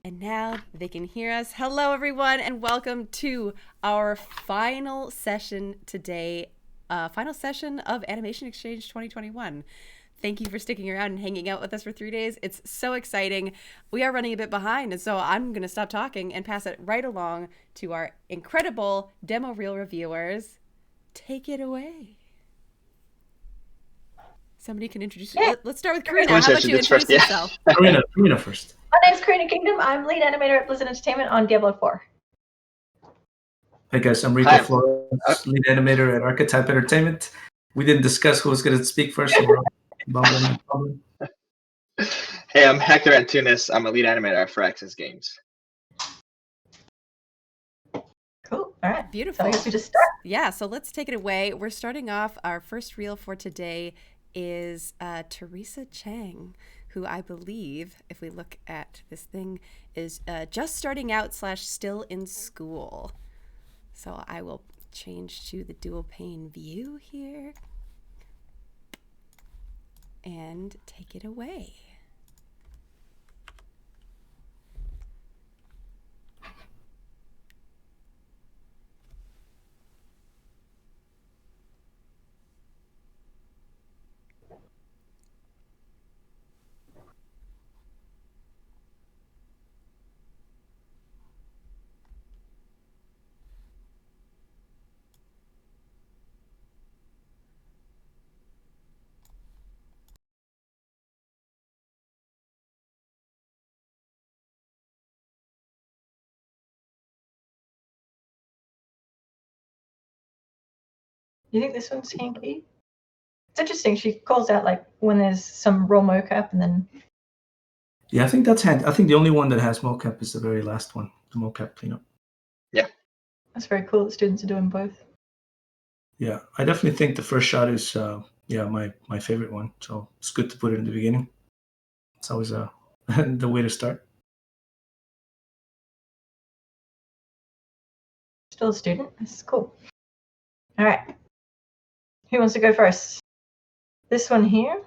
And now they can hear us. Hello, everyone, and welcome to our final session today. Final session of Animation Exchange 2021. Thank you for sticking around and hanging out with us for 3 days. It's so exciting. We are running a bit behind, and so I'm going to stop talking and pass it right along to our incredible demo reel reviewers. Take it away. Somebody can introduce you. Yeah. Let's start with Karina. Who How about you introduce introduce first? Yeah. yourself? Karina first. My name's Karina Kingdom. I'm lead animator at Blizzard Entertainment on Diablo 4. Hey guys, I'm Rico Hi. Flores, lead animator at Archetype Entertainment. We didn't discuss who was going to speak first, so we're bumbling. Hey, I'm Hector Antunes. I'm a lead animator at Firaxis Games. Cool. All right. Beautiful. So I guess we just start. Yeah, so let's take it away. We're starting off. Our first reel for today is Teresa Chang, who I believe, if we look at this thing, is just starting out / still in school. So I will change to the dual pane view here and take it away. You think this one's hanky? It's interesting. She calls out like when there's some raw mocap and then. Yeah, I think that's hand. I think the only one that has mocap is the very last one, the mocap cleanup. Yeah. That's very cool that students are doing both. Yeah, I definitely think the first shot is my favorite one. So it's good to put it in the beginning. It's always the way to start. Still a student. This is cool. All right. Who wants to go first? This one here.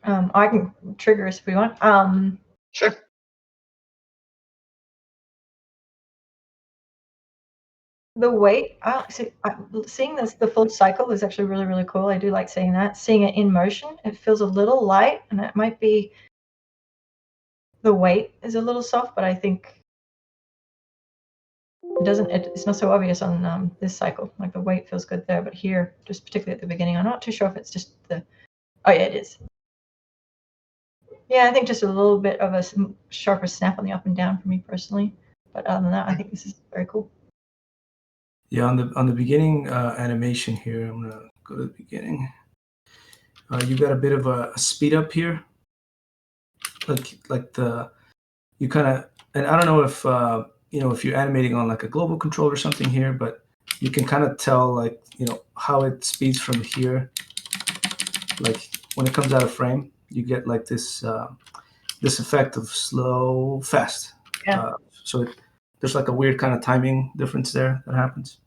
I can trigger us if we want. Sure. The weight. Seeing this, the full cycle is actually really, really cool. I do like seeing that. Seeing it in motion, it feels a little light, and it might be the weight is a little soft, but I think it doesn't. It's not so obvious on this cycle. Like the weight feels good there, but here, just particularly at the beginning, I'm not too sure if it's just the. Oh yeah, it is. Yeah, I think just a little bit of a sharper snap on the up and down for me personally. But other than that, I think this is very cool. Yeah, on the beginning animation here, I'm gonna go to the beginning. You got a bit of a speed up here, like you kind of, and I don't know if if you're animating on like a global control or something here, but you can kind of tell like how it speeds from here. Like when it comes out of frame, you get like this effect of slow fast. Yeah. So there's like a weird kind of timing difference there that happens.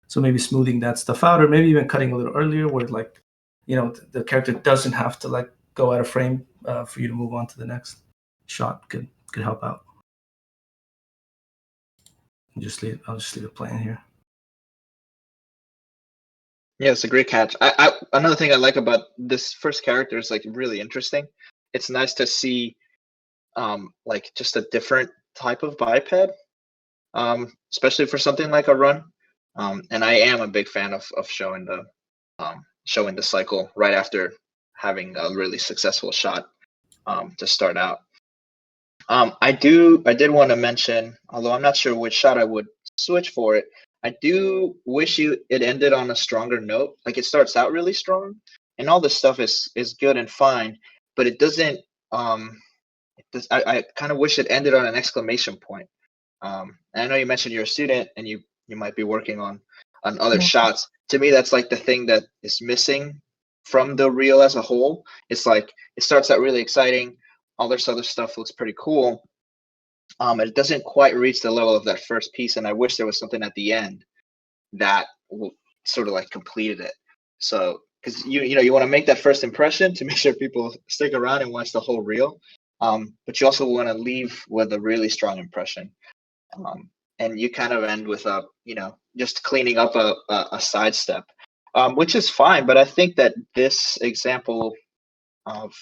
So maybe smoothing that stuff out, or maybe even cutting a little earlier, where like the character doesn't have to like go out of frame for you to move on to the next shot. Could help out. I'll just leave it playing here. Yeah, it's a great catch. Another thing I like about this first character is like really interesting. It's nice to see like just a different type of biped, especially for something like a run. And I am a big fan of showing the cycle right after having a really successful shot to start out. I did want to mention, although I'm not sure which shot I would switch for it, I do wish it ended on a stronger note. Like it starts out really strong, and all this stuff is good and fine, but it doesn't. I kind of wish it ended on an exclamation point. And I know you mentioned you're a student and you might be working on other shots. To me, that's like the thing that is missing from the reel as a whole. It's like it starts out really exciting. All this other stuff looks pretty cool. It doesn't quite reach the level of that first piece, and I wish there was something at the end that sort of like completed it. So, because you want to make that first impression to make sure people stick around and watch the whole reel. but you also want to leave with a really strong impression. And you kind of end with just cleaning up a sidestep, which is fine. But I think that this example of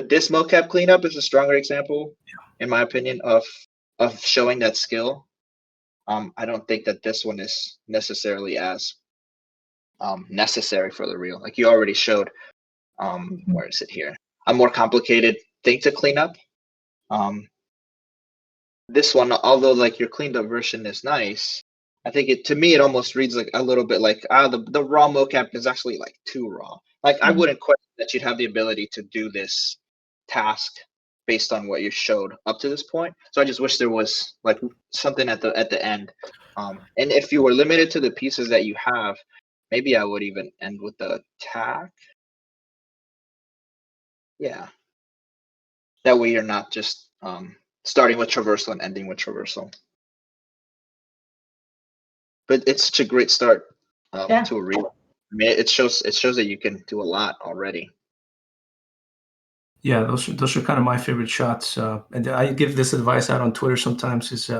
this mocap cleanup is a stronger example, in my opinion, of showing that skill. I don't think that this one is necessarily as necessary for the reel. Like you already showed, where is it here? A more complicated thing to clean up. This one, although like your cleaned up version is nice, I think to me it almost reads like a little bit like the raw mocap is actually like too raw. Like I wouldn't question that you'd have the ability to do this task based on what you showed up to this point. So I just wish there was like something at the end. And if you were limited to the pieces that you have, maybe I would even end with the tack. Yeah. That way you're not just starting with traversal and ending with traversal. But it's such a great start to a reel. I mean, it shows that you can do a lot already. Yeah, those are kind of my favorite shots, and I give this advice out on Twitter sometimes. Is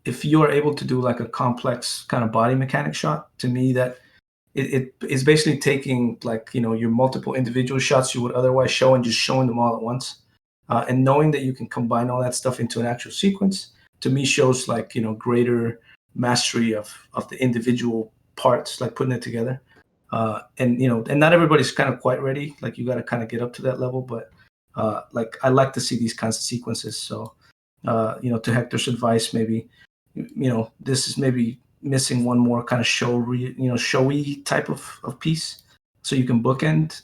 if you are able to do like a complex kind of body mechanic shot, to me that it is basically taking like your multiple individual shots you would otherwise show and just showing them all at once, and knowing that you can combine all that stuff into an actual sequence, to me shows like greater mastery of the individual parts, like putting it together. And not everybody's kind of quite ready. Like you got to kind of get up to that level, but like I like to see these kinds of sequences. So to Hector's advice, maybe this is maybe missing one more kind of showy type of piece, so you can bookend.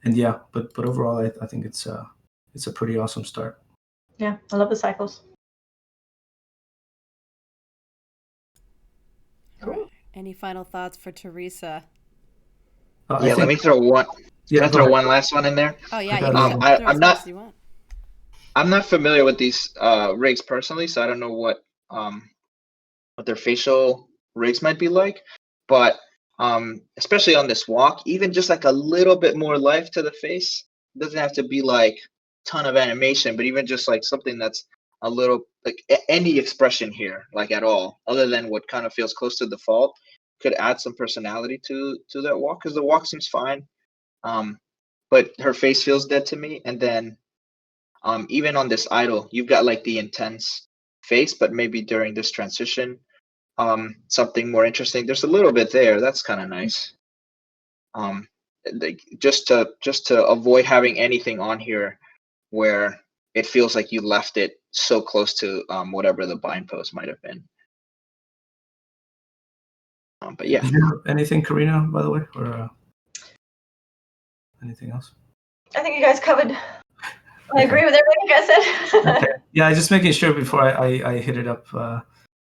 And yeah, but overall, I think it's a pretty awesome start. Yeah, I love the cycles. Cool. Any final thoughts for Teresa? Let me throw one. Can I throw one last one in there? Oh yeah, you can throw as much as you want. I'm not familiar with these rigs personally, so I don't know what their facial rigs might be like. But especially on this walk, even just like a little bit more life to the face. It doesn't have to be like ton of animation, but even just like something that's a little like any expression here, like at all, other than what kind of feels close to default, could add some personality to that walk, because the walk seems fine. But her face feels dead to me. And then even on this idle, you've got like the intense face, but maybe during this transition, something more interesting. There's a little bit there. That's kind of nice. Just to avoid having anything on here where it feels like you left it so close to whatever the bind pose might have been. But yeah. Did you have anything, Karina, by the way, or anything else? I think you guys covered. I agree with everything you guys said. Okay. Yeah, just making sure before I hit it up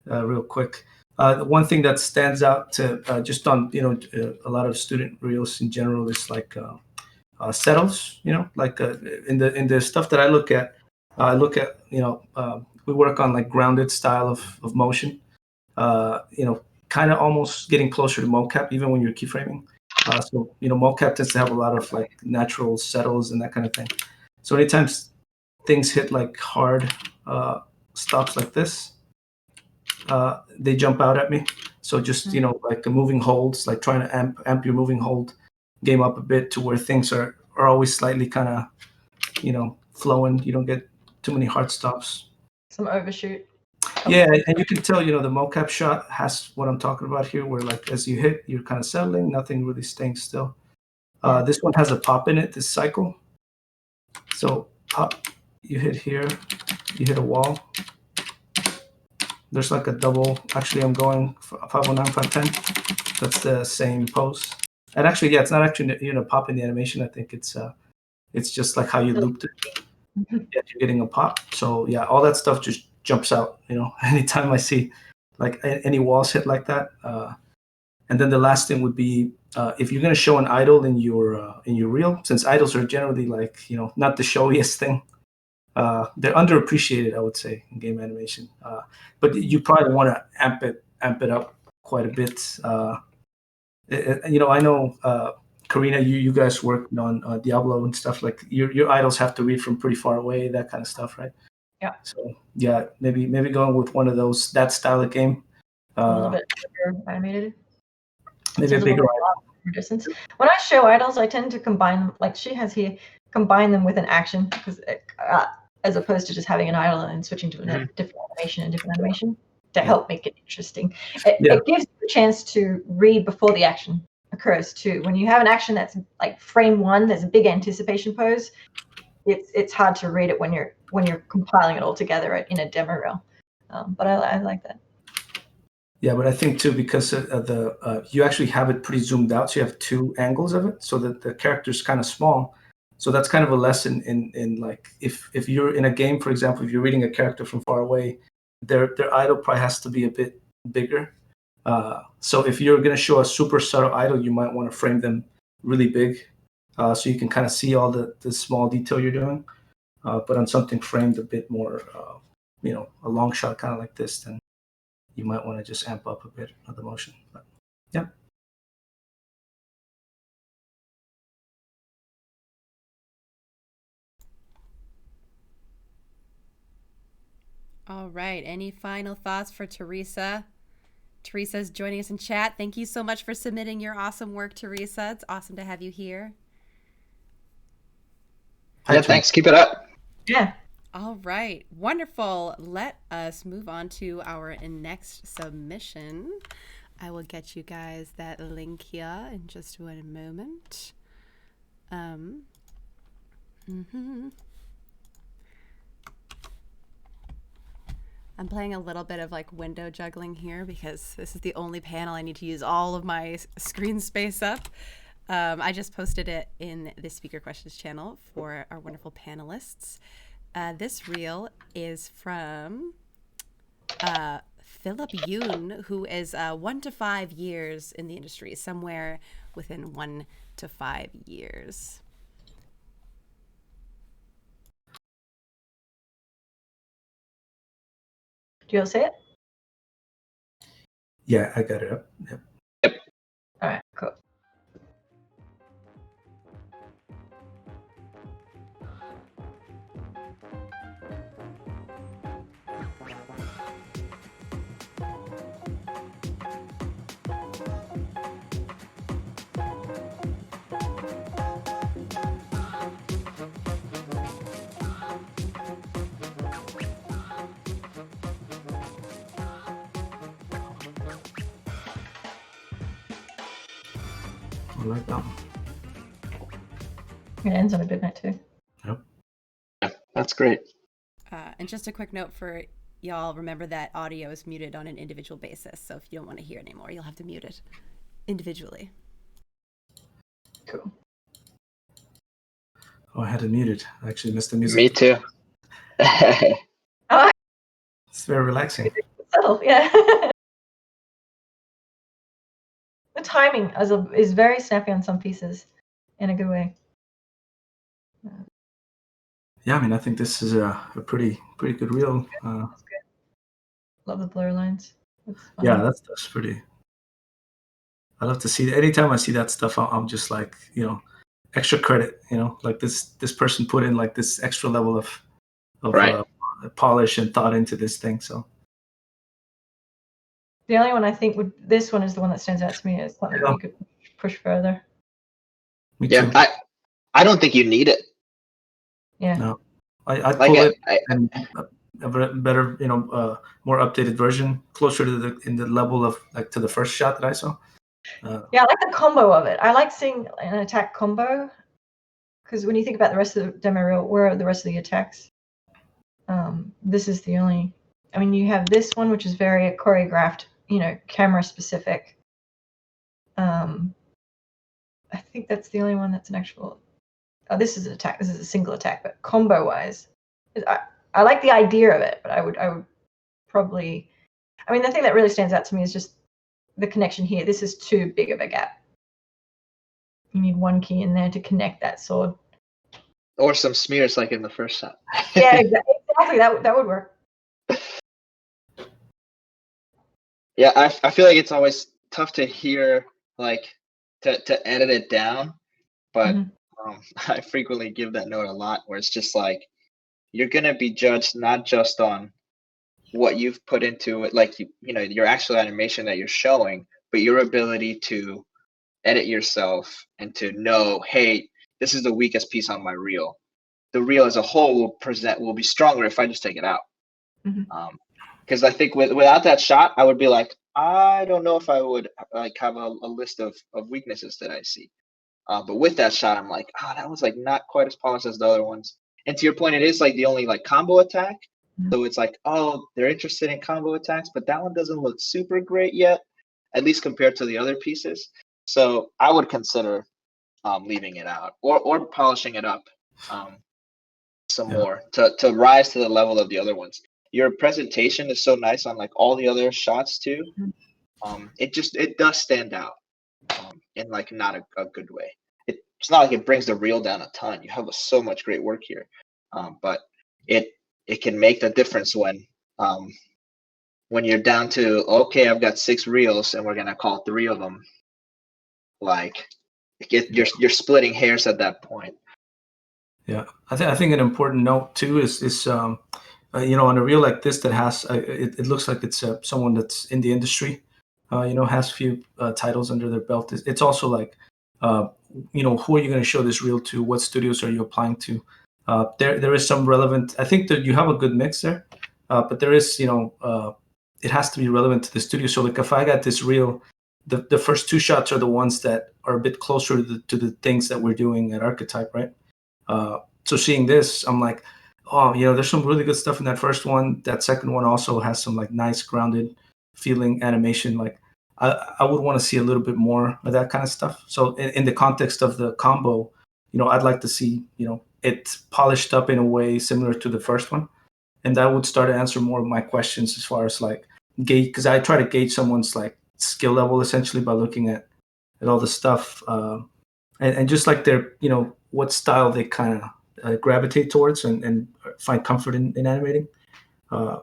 real quick. The one thing that stands out to just on a lot of student reels in general is like settles. Like in the stuff that I look at, we work on like grounded style of motion. Kind of almost getting closer to mocap even when you're keyframing. So mocap tends to have a lot of like natural settles and that kind of thing. So anytime things hit like hard stops like this, they jump out at me. So just like the moving holds, like trying to amp your moving hold game up a bit to where things are always slightly kind of flowing. You don't get too many hard stops. Some overshoot. Yeah, and you can tell the mocap shot has what I'm talking about here, where like as you hit, you're kind of settling, nothing really staying still. This one has a pop in it, this cycle. So pop, you hit here, you hit a wall. There's like a double. Actually, I'm going 509, 510. That's the same pose. And actually, yeah, it's not actually pop in the animation. I think it's just like how you looped it. Yeah, you're getting a pop. So yeah, all that stuff just jumps out. Anytime I see like any walls hit like that. And then the last thing would be if you're gonna show an idle in your reel, since idols are generally like not the showiest thing. They're underappreciated, I would say, in game animation. But you probably want to amp it up quite a bit. I know Karina, you guys worked on Diablo and stuff. Like your idols have to read from pretty far away, that kind of stuff, right? Yeah. So yeah, maybe going with one of those, that style of game. A little bit bigger animated. Maybe a bigger idol. Distance. When I show idols, I tend to combine them, like she has here, combine them with an action, because as opposed to just having an idol and then switching to a different animation to help make it interesting. It gives you a chance to read before the action occurs too. When you have an action that's like frame one, there's a big anticipation pose. It's hard to read it when you're compiling it all together in a demo reel. But I like that. Yeah, but I think too, because you actually have it pretty zoomed out, so you have two angles of it, so that the character's kind of small. So that's kind of a lesson in like if you're in a game, for example, if you're reading a character from far away, their idol probably has to be a bit bigger. So if you're going to show a super subtle idol, you might want to frame them really big, so you can kind of see all the small detail you're doing. But on something framed a bit more, a long shot kind of like this, then you might want to just amp up a bit of the motion. But, yeah. All right. Any final thoughts for Teresa? Teresa's joining us in chat. Thank you so much for submitting your awesome work, Teresa. It's awesome to have you here. Yeah, thanks. Keep it up. Yeah. All right. Wonderful. Let us move on to our next submission. I will get you guys that link here in just one moment. I'm playing a little bit of like window juggling here because this is the only panel I need to use all of my screen space up. I just posted it in the speaker questions channel for our wonderful panelists. This reel is from Philip Yoon, who is 1 to 5 years in the industry, somewhere within 1 to 5 years. Do you all see it? Yeah, I got it up. Yep. All right, cool. I like that one. It ends on a good note too. Yep. Yeah, that's great. And just a quick note for y'all, remember that audio is muted on an individual basis. So if you don't want to hear it anymore, you'll have to mute it individually. Cool. Oh, I had it muted. I actually missed the music. Me too. Oh, It's very relaxing. subtle, yeah. The timing is very snappy on some pieces in a good way. Yeah, I mean, I think this is a pretty good reel. That's good. Love the blur lines. Yeah, that's pretty. I love to see it. Anytime I see that stuff, I'm just like, extra credit. Like this person put in like this extra level of Right. polish and thought into this thing. So the only one I think this one is the one that stands out to me as something you could push further. me Yeah, too. I don't think you need it. Yeah. No, I Like pull it and a better, more updated version, closer to in the level of like to the first shot that I saw. Yeah, I like the combo of it. I like seeing an attack combo because when you think about the rest of the demo reel, where are the rest of the attacks? This is the only. I mean, you have this one, which is very choreographed, camera specific. I think that's the only one that's an actual. Oh, this is an attack. This is a single attack, but combo wise, I like the idea of it, but I would probably. I mean, the thing that really stands out to me is just the connection here. This is too big of a gap. You need one key in there to connect that sword. Or some smears like in the first shot. Yeah, exactly. That would work. Yeah, I feel like it's always tough to hear, like, to edit it down, but Mhm. I frequently give that note a lot, where it's just like you're gonna be judged not just on what you've put into it, like your actual animation that you're showing, but your ability to edit yourself and to know, hey, this is the weakest piece on my reel. The reel as a whole will be stronger if I just take it out. Mhm. Because I think without that shot, I would be like, I don't know if I would like have a list of weaknesses that I see. But with that shot, I'm like, that was like not quite as polished as the other ones. And to your point, it is like the only like combo attack. Mhm. So it's like, oh, they're interested in combo attacks, but that one doesn't look super great yet, at least compared to the other pieces. So I would consider leaving it out or polishing it up some more to rise to the level of the other ones. Your presentation is so nice on like all the other shots too. It does stand out in like not a good way. It's not like it brings the reel down a ton. You have so much great work here, but it can make the difference when you're down to, okay, I've got 6 reels and we're gonna call 3 of them. Like you're splitting hairs at that point. Yeah, I think an important note too is on a reel like this that has it looks like it's someone that's in the industry, has a few titles under their belt. It's also like, who are you going to show this reel to? What studios are you applying to? There is some relevant. I think that you have a good mix there, but there is it has to be relevant to the studio. So like if I got this reel, the first 2 shots are the ones that are a bit closer to the things that we're doing at Archetype, right? So seeing this, I'm like, oh, there's some really good stuff in that first one. That second one also has some like nice grounded feeling animation. Like I would want to see a little bit more of that kind of stuff. So in the context of the combo, I'd like to see, it polished up in a way similar to the first one. And that would start to answer more of my questions as far as like gauge, because I try to gauge someone's like skill level essentially by looking at all the stuff. And just like their, what style they kind of gravitate towards and find comfort in animating.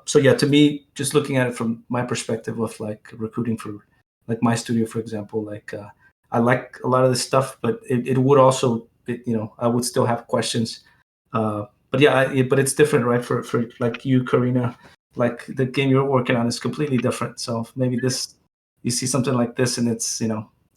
So yeah, to me, just looking at it from my perspective of like recruiting for like my studio, for example, like I like a lot of this stuff, but it would also, I would still have questions. But yeah, but it's different, right? For like you, Karina, like the game you're working on is completely different. So maybe you see something like this and it's,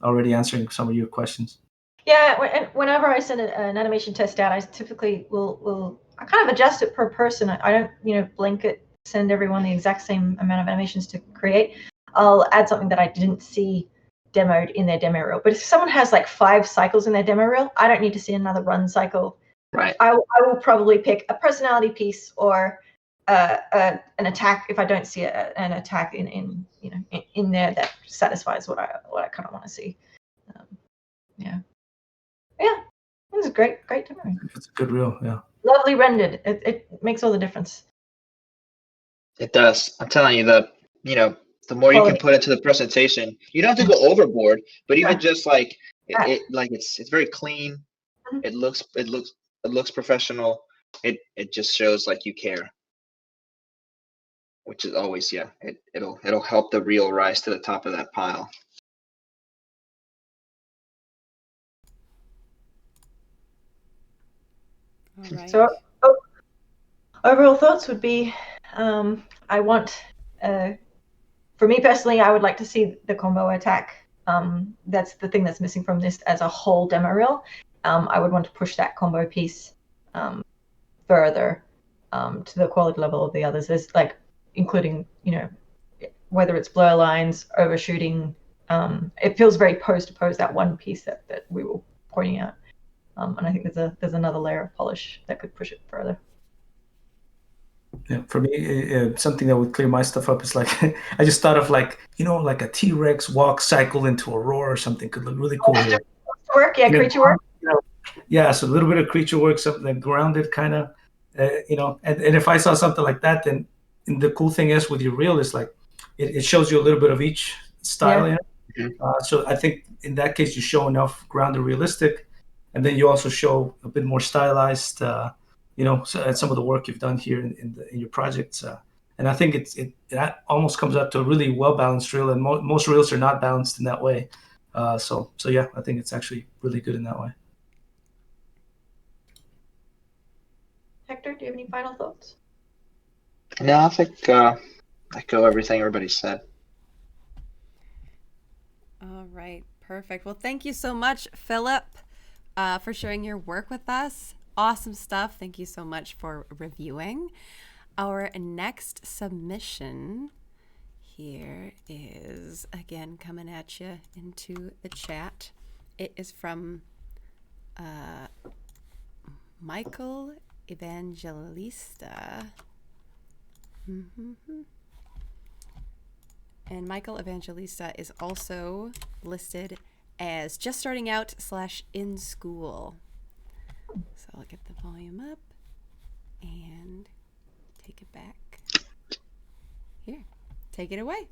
already answering some of your questions. Yeah, and whenever I send an animation test out, I typically will I kind of adjust it per person. I don't, blanket send everyone the exact same amount of animations to create. I'll add something that I didn't see demoed in their demo reel. But if someone has like 5 cycles in their demo reel, I don't need to see another run cycle. Right. I will probably pick a personality piece or an attack if I don't see an attack in there that satisfies what I kind of want to see. Yeah. Yeah, it was a great demo. It's a good reel, yeah. Lovely rendered. It makes all the difference. It does. I'm telling you, the more you can put into the presentation, you don't have to go overboard, but even just like it's very clean. Mhm. It looks professional. It just shows like you care, which is always it'll help the reel rise to the top of that pile. All right. So overall thoughts would be, I want, for me personally, I would like to see the combo attack. That's the thing that's missing from this as a whole demo reel. I would want to push that combo piece further to the quality level of the others. There's like, including, whether it's blur lines, overshooting. It feels very pose to pose, that one piece that we were pointing out. And I think there's another layer of polish that could push it further. Yeah, for me, something that would clear my stuff up is like I just thought of like like a T-Rex walk cycle into a roar or something could look really cool here. Work, yeah, creature work. Yeah, so a little bit of creature work, something like grounded kind of, and if I saw something like that, then the cool thing is with your reel is like it shows you a little bit of each style. Yeah. So I think in that case you show enough grounded realistic, and then you also show a bit more stylized. Some of the work you've done here in your projects, and I think that almost comes out to a really well balanced reel, and most reels are not balanced in that way. So yeah, I think it's actually really good in that way. Hector, do you have any final thoughts? No, I think I echo everything everybody said. All right, perfect. Well, thank you so much, Philip, for sharing your work with us. Awesome stuff. Thank you so much for reviewing. Our next submission here is, again, coming at you into the chat. It is from Michael Evangelista. And Michael Evangelista is also listed as just starting out / in school. So I'll get the volume up and take it back. Here, take it away.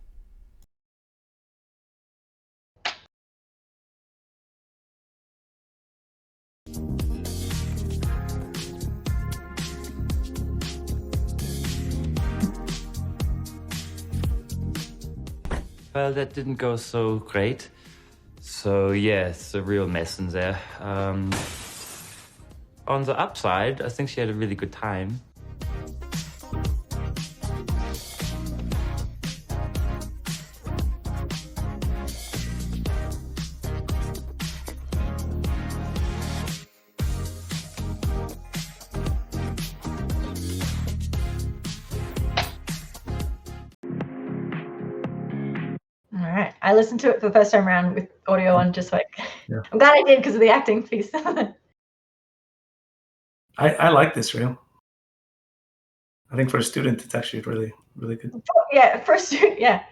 Well, that didn't go so great. So yeah, it's a real mess in there. On the upside, I think she had a really good time. All right. I listened to it for the first time around with audio on, just like, Yeah. I'm glad I did because of the acting piece. I like this reel. I think for a student, it's actually really, really good. Yeah, first, yeah.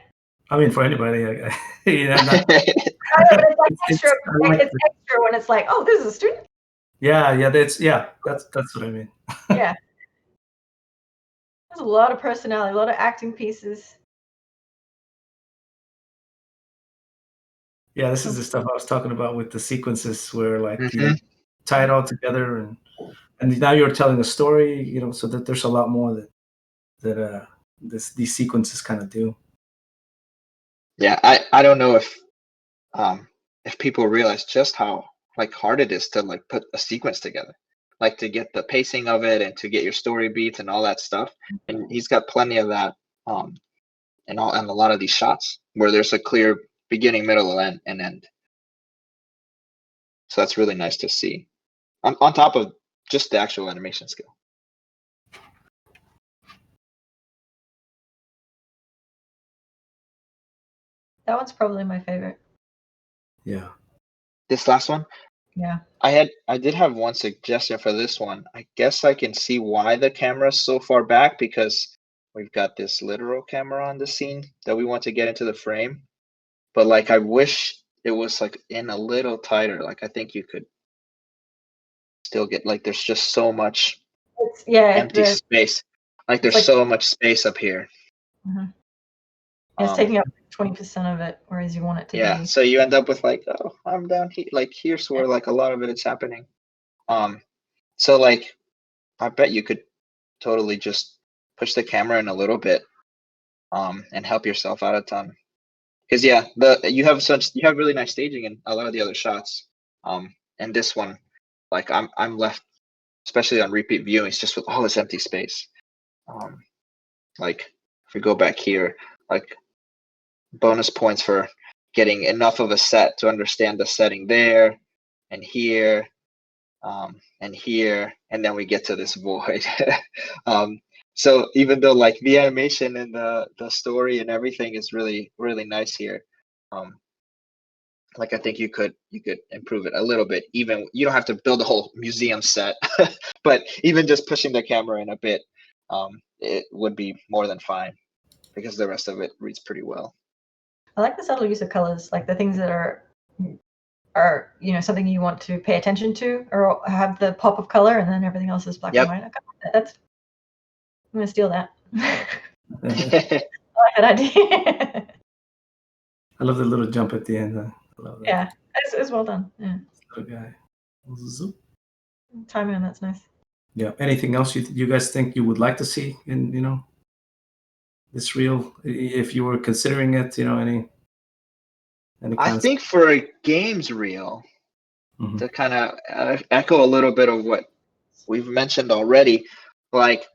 I mean, for anybody, you know, I know, but it's like extra. I like It's extra when it's like, oh, this is a student. yeah, that's what I mean. Yeah. There's a lot of personality, a lot of acting pieces. Yeah, this is the stuff I was talking about with the sequences where like you Mhm. tie it all together and now you're telling a story, you know, so that there's a lot more that these sequences kind of do. Yeah, I don't know if people realize just how like hard it is to like put a sequence together, like to get the pacing of it and to get your story beats and all that stuff. And he's got plenty of that and a lot of these shots where there's a clear beginning, middle, and end. So that's really nice to see. On top of just the actual animation skill. That one's probably my favorite. Yeah. This last one, Yeah. I did have one suggestion for this one. I guess I can see why the camera's so far back because we've got this literal camera on the scene that we want to get into the frame. But like I wish it was like in a little tighter. Like I think you could still get like there's just so much It's, yeah. empty space. Like there's like- so much space up here. Mhm. It's taking up 20% of it, whereas you want it to Yeah, be. so you end up with like, oh, I'm down here. Like here's where like a lot of it is happening. So like I bet you could totally just push the camera in a little bit, and help yourself out a ton. Because yeah, you have really nice staging in a lot of the other shots. And this one, like I'm left, especially on repeat viewings, just with all this empty space. Like if we go back here, like bonus points for getting enough of a set to understand the setting there and here, and here, and then we get to this void. So even though like the animation and the story and everything is really really nice here, like I think you could improve it a little bit. Even you don't have to build a whole museum set, but even just pushing the camera in a bit, it would be more than fine because the rest of it reads pretty well. I like the subtle use of colors, like the things that are something you want to pay attention to or have the pop of color, and then everything else is black Yep. and white. I'm gonna steal that. I Yeah, like that idea. I love the little jump at the end. I love that. Yeah, it's well done. Yeah, Little guy. Zoop. timing on that's nice. Yeah. Anything else you guys think you would like to see in this reel? If you were considering it, any Any I concept? think for a games reel, Mhm. to kind of echo a little bit of what we've mentioned already, like,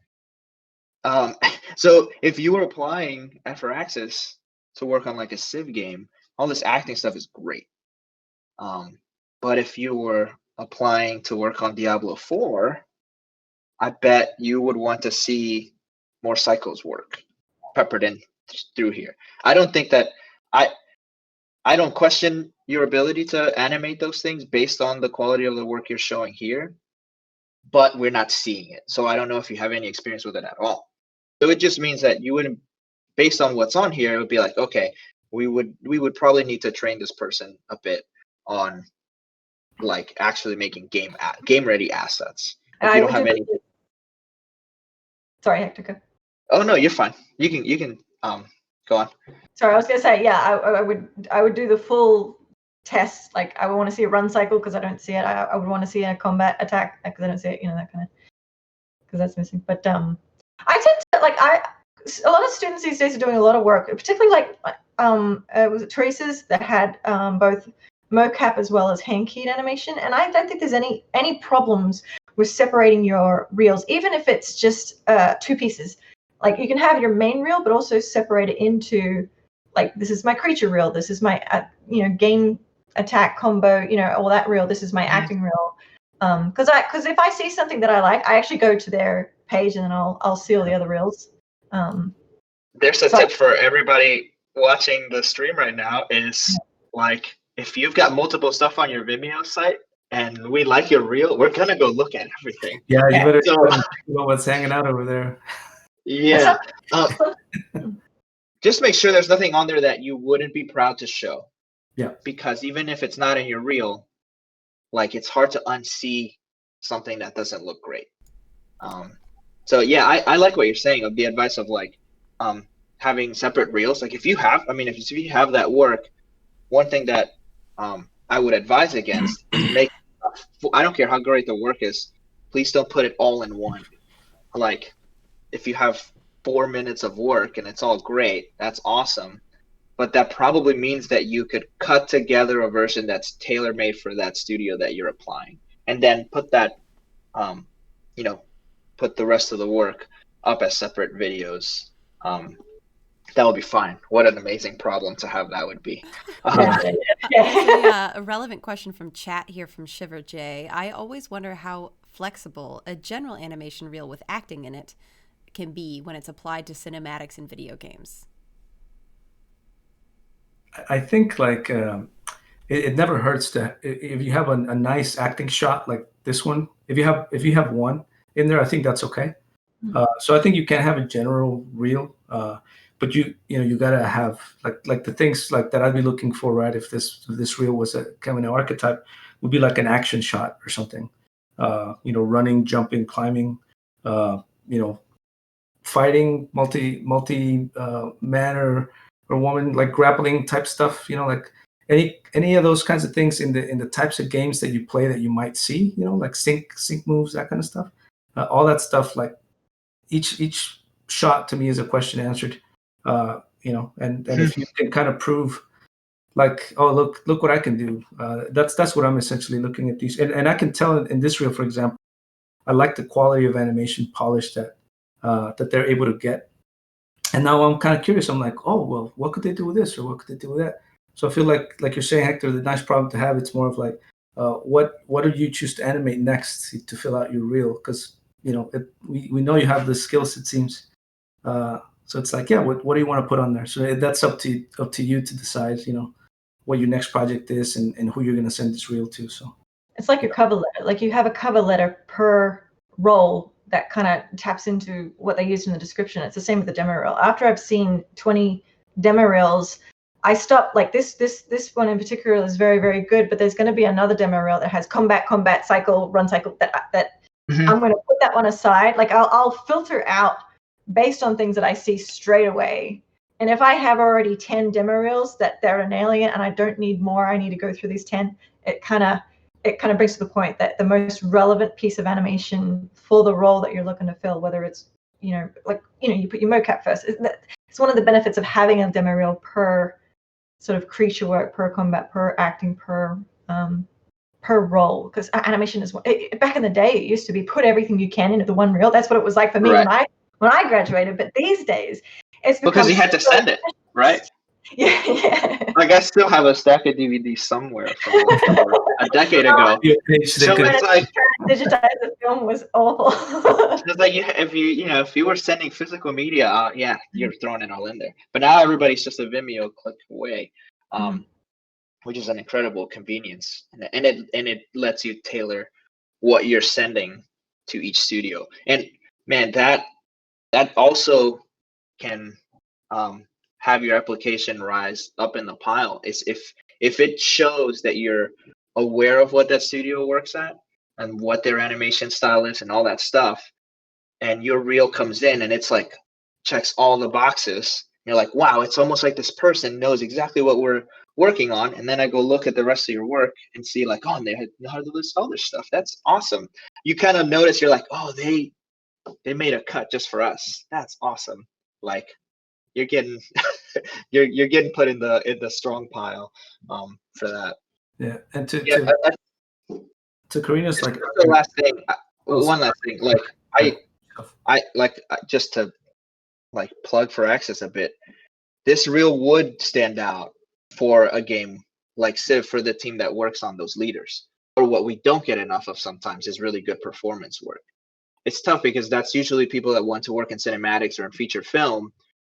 so if you were applying for Access to work on like a Civ game, all this acting stuff is great. But if you were applying to work on Diablo 4, I bet you would want to see more cycles work peppered in through here. I don't think that I don't question your ability to animate those things based on the quality of the work you're showing here, but we're not seeing it. So I don't know if you have any experience with it at all. So it just means that you wouldn't, based on what's on here, it would be like, okay, we would probably need to train this person a bit on like actually making game ready assets. If you I don't would have do. any, Sorry, Hector. Go. oh no, you're fine. You can go on. Sorry, I was gonna say, yeah, I would do the full test. Like, I would want to see a run cycle because I don't see it. I would want to see a combat attack because I don't see it. You know, that kind of, because that's missing. But I tend to like a lot of students these days are doing a lot of work, particularly like was it Traces that had both mocap as well as hand keyed animation, and I don't think there's any problems with separating your reels, even if it's just 2 pieces. Like, you can have your main reel, but also separate it into, like, this is my creature reel, this is my game attack combo, all that reel, this is my acting reel. Because if I see something that I like, I actually go to their page and then I'll see all the other reels. There's a So tip for everybody watching the stream right now is like, if you've got multiple stuff on your Vimeo site and we like your reel, we're gonna go look at everything. Yeah, you better So think about what's hanging out over there. yeah, just make sure there's nothing on there that you wouldn't be proud to show. Yeah. Because even if it's not in your reel, like, it's hard to unsee something that doesn't look great. So yeah, I like what you're saying of the advice of like having separate reels. Like, if you have that work, one thing that I would advise against is I don't care how great the work is, please don't put it all in one. Like, if you have 4 minutes of work and it's all great, that's awesome. But that probably means that you could cut together a version that's tailor-made for that studio that you're applying, and then put that, put the rest of the work up as separate videos. That would be fine. What an amazing problem to have that would be. There's a relevant question from chat here from Shiver J. I always wonder how flexible a general animation reel with acting in it can be when it's applied to cinematics in video games. I think like it never hurts to, if you have a nice acting shot like this one. If you have one in there, I think that's okay. So I think you can have a general reel, but you gotta have like the things like that I'd be looking for, right? If this reel was a kind of an archetype, would be like an action shot or something. Running, jumping, climbing, fighting, multi man or woman, like grappling type stuff. Like any of those kinds of things in the types of games that you play that you might see. Like sync moves, that kind of stuff. All that stuff, like each shot to me is a question answered. And if you can kind of prove, like, oh, look what I can do. That's what I'm essentially looking at these, and I can tell in this reel, for example, I like the quality of animation polish that they're able to get. And now I'm kind of curious. I'm like, oh, well, what could they do with this, or what could they do with that? So I feel like you're saying, Hector, the nice problem to have. It's more of like, what do you choose to animate next to fill out your reel? Because we know you have the skills, it seems. So it's like, yeah, what do you want to put on there? So that's up to you to decide, what your next project is and who you're going to send this reel to. So it's like your cover letter. Like, you have a cover letter per role that kind of taps into what they used in the description. It's the same with the demo reel. After I've seen 20 demo reels, I stop. Like, this one in particular is very, very good, but there's going to be another demo reel that has combat cycle, run cycle, that I'm going to put that one aside. Like, I'll filter out based on things that I see straight away. And if I have already 10 demo reels that they're nailing it and I don't need more, I need to go through these 10, it kind of brings to the point that the most relevant piece of animation for the role that you're looking to fill, whether it's, you put your mocap first. It's one of the benefits of having a demo reel per sort of creature work per combat, per acting, per role, because animation is back in the day it used to be put everything you can into the one reel. That's what it was like for me when I graduated. But these days it's because you had to send it, right? Yeah. Like I still have a stack of DVDs somewhere from like a decade ago. So it's like digitize the film was awful. it's like if you were sending physical media, yeah, you're throwing it all in there. But now everybody's just a Vimeo click away, which is an incredible convenience, and it lets you tailor what you're sending to each studio. And man, that also can have your application rise up in the pile. Is if it shows that you're aware of what that studio works at and what their animation style is and all that stuff, and your reel comes in and it's like checks all the boxes. You're like, wow, it's almost like this person knows exactly what we're working on. And then I go look at the rest of your work and see like, oh, and they know how to list all this stuff. That's awesome. You kind of notice, you're like, oh, they made a cut just for us. That's awesome. Like you're getting you're getting put in the strong pile for that. Yeah, and to Karina's like the last thing. One last thing, like I like just to like plug for Access a bit. This reel would stand out for a game like Civ for the team that works on those leaders. Or what we don't get enough of sometimes is really good performance work. It's tough because that's usually people that want to work in cinematics or in feature film.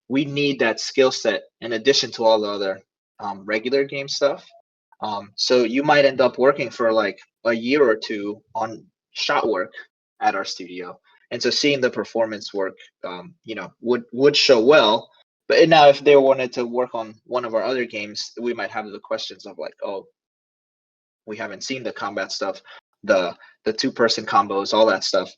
We need that skill set in addition to all the other regular game stuff. So you might end up working for like a year or two on shot work at our studio. And so seeing the performance work, would show well. But now if they wanted to work on one of our other games, we might have the questions of like, oh, we haven't seen the combat stuff, the two-person combos, all that stuff.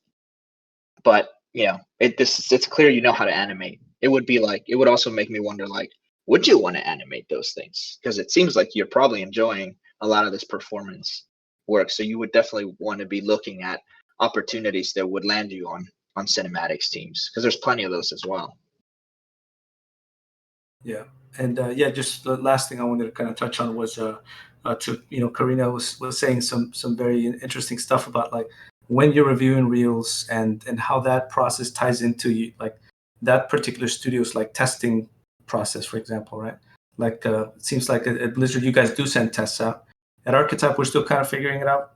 But it's clear you know how to animate. It would also make me wonder, like, would you want to animate those things? Because it seems like you're probably enjoying a lot of this performance work. So you would definitely want to be looking at opportunities that would land you on cinematics teams, because there's plenty of those as well. Yeah, and just the last thing I wanted to kind of touch on was Karina was saying some very interesting stuff about like when you're reviewing reels and how that process ties into like that particular studio's like testing process, for example, right? Like it seems like at Blizzard you guys do send tests out. At Archetype we're still kind of figuring it out.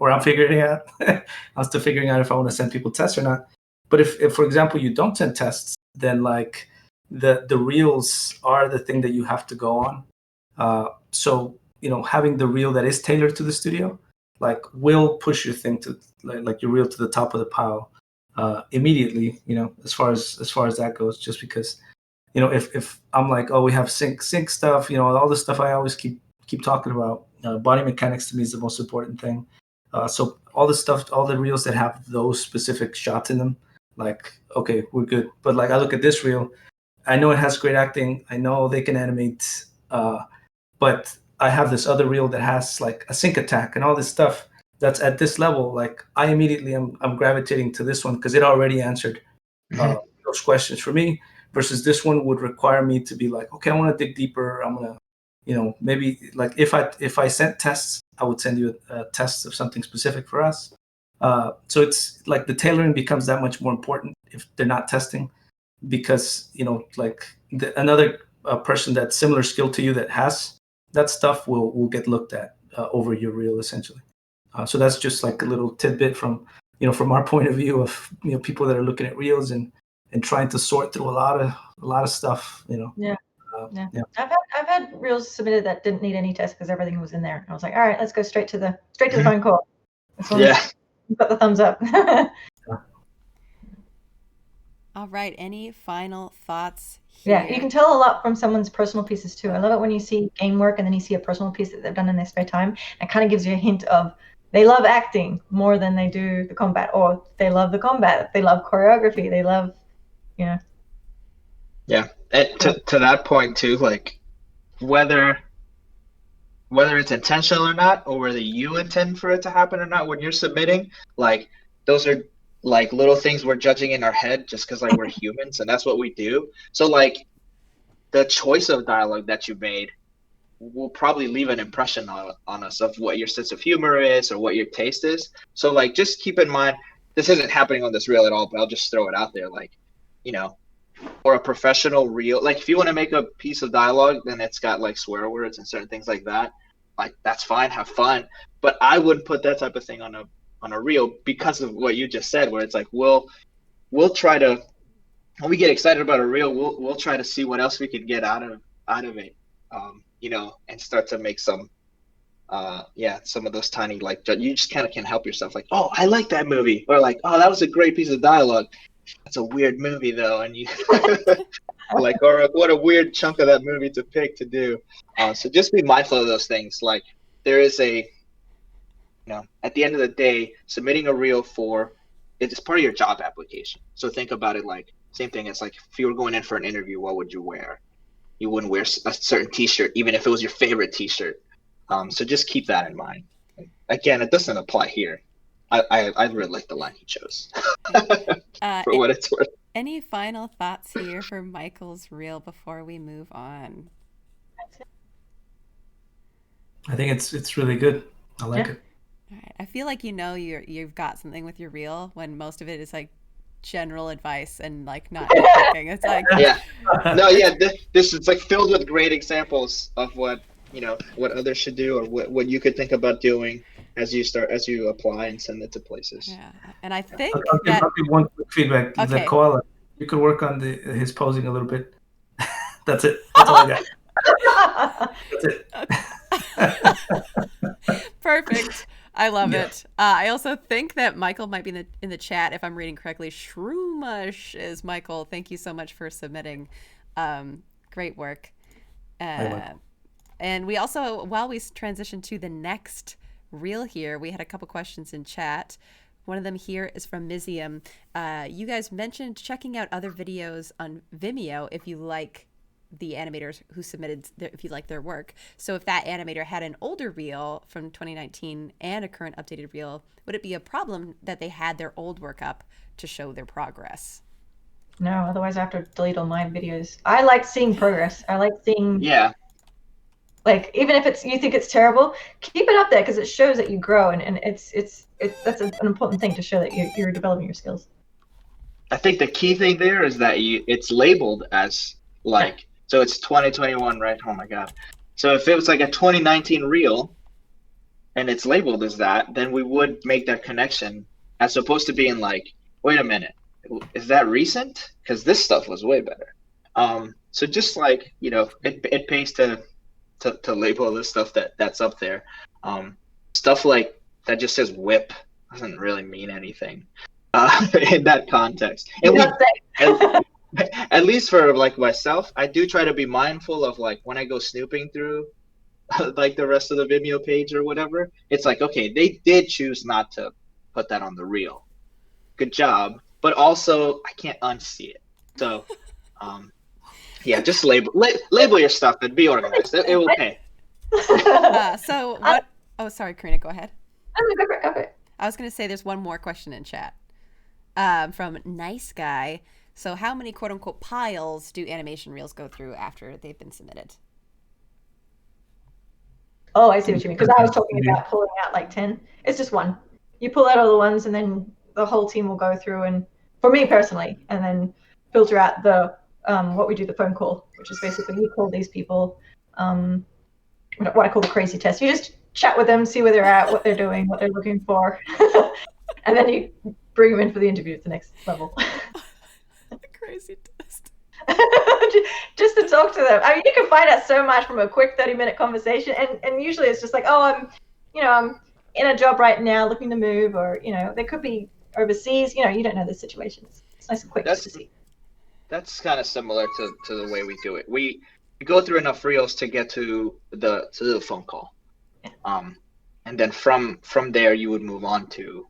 Or I'm figuring it out. I'm still figuring out if I want to send people tests or not. But if for example you don't send tests, then like the reels are the thing that you have to go on. So having the reel that is tailored to the studio, like will push your thing to like your reel to the top of the pile immediately. As far as that goes, just because if I'm like, oh, we have sync stuff, all the stuff I always keep talking about. Body mechanics to me is the most important thing. So all the stuff, all the reels that have those specific shots in them, like okay, we're good. But like I look at this reel, I know it has great acting. I know they can animate, but I have this other reel that has like a sync attack and all this stuff that's at this level. Like I immediately I'm gravitating to this one because it already answered those questions for me. Versus this one would require me to be like, okay, I want to dig deeper. I'm gonna, maybe like if I sent tests, I would send you a test of something specific for us. So it's like the tailoring becomes that much more important if they're not testing. Because like another person that's similar skill to you that has that stuff will get looked at over your reel essentially. So that's just like a little tidbit from our point of view of people that are looking at reels and trying to sort through a lot of stuff. Yeah. I've had reels submitted that didn't need any tests because everything was in there. I was like, all right, let's go straight to the phone call. As long as you've got the thumbs up. All right. Any final thoughts here? Yeah, you can tell a lot from someone's personal pieces too. I love it when you see game work and then you see a personal piece that they've done in their spare time. It kind of gives you a hint of they love acting more than they do the combat, or they love the combat, they love choreography, they love, Yeah, and to that point too, like whether it's intentional or not, or whether you intend for it to happen or not when you're submitting, like those are like little things we're judging in our head just because like we're humans and that's what we do. So like the choice of dialogue that you made will probably leave an impression on us of what your sense of humor is or what your taste is. So like, just keep in mind, this isn't happening on this reel at all, but I'll just throw it out there. Like, you know, for a professional reel, like if you want to make a piece of dialogue, then it's got like swear words and certain things like that. Like that's fine, have fun. But I wouldn't put that type of thing on a reel because of what you just said, where it's like, we'll try to, when we get excited about a reel, we'll try to see what else we could get out of it, you know, and start to make some some of those tiny, like, you just kind of can help yourself, like, oh, I like that movie, or like, oh, that was a great piece of dialogue. That's a weird movie though, and you like, or what a weird chunk of that movie to pick to do. So just be mindful of those things. Like, there is at the end of the day, submitting a reel it's part of your job application. So think about it like same thing as like if you were going in for an interview, what would you wear? You wouldn't wear a certain T-shirt, even if it was your favorite T-shirt. So just keep that in mind. Again, it doesn't apply here. I really like the line he chose for what it's worth. Any final thoughts here for Michael's reel before we move on? I think it's really good. I like it. All right. I feel like you've got something with your reel when most of it is like general advice and like not nitpicking. It's like this is like filled with great examples of what others should do, or what you could think about doing as you apply and send it to places. Yeah, and I think I'll give one quick feedback. Okay. The koala, you could work on his posing a little bit. That's it. That's all I got. That's it. Perfect. I love it. I also think that Michael might be in the chat, if I'm reading correctly. Shroomush is Michael. Thank you so much for submitting. Great work. And we also, while we transition to the next reel here, we had a couple questions in chat. One of them here is from Mizium. You guys mentioned checking out other videos on Vimeo if you like the animators who submitted, if you like their work. So if that animator had an older reel from 2019 and a current updated reel, would it be a problem that they had their old work up to show their progress? No, otherwise I have to delete all my videos. I like seeing progress. I like seeing like, even if you think it's terrible, keep it up there because it shows that you grow, and that's an important thing to show that you're developing your skills. I think the key thing there is that it's labeled as like, so it's 2021, right? Oh my God. So if it was like a 2019 reel and it's labeled as that, then we would make that connection, as opposed to being like, wait a minute, is that recent? Because this stuff was way better. So just like, it pays to label the stuff that's up there. Stuff like that just says whip doesn't really mean anything in that context. And at least for like myself, I do try to be mindful of like when I go snooping through like the rest of the Vimeo page or whatever, it's like, okay, they did choose not to put that on the reel. Good job. But also I can't unsee it. So just label your stuff and be organized. It will pay. So what? Oh, sorry, Karina, go ahead. Go for it. I was going to say there's one more question in chat from Nice Guy. So how many quote unquote piles do animation reels go through after they've been submitted? Oh, I see what you mean. Because I was talking about pulling out like 10. It's just one. You pull out all the ones, and then the whole team will go through, and for me personally, and then filter out the what we do, the phone call, which is basically you call these people, what I call the crazy test. You just chat with them, see where they're at, what they're doing, what they're looking for, and then you bring them in for the interview at the next level. Crazy test. Just to talk to them. I mean, you can find out so much from a quick 30-minute conversation, and usually it's just like, oh, I'm in a job right now, looking to move, or they could be overseas. You don't know the situations. It's nice and quick just to see. That's kind of similar to the way we do it. We go through enough reels to get to the phone call, and then from there you would move on to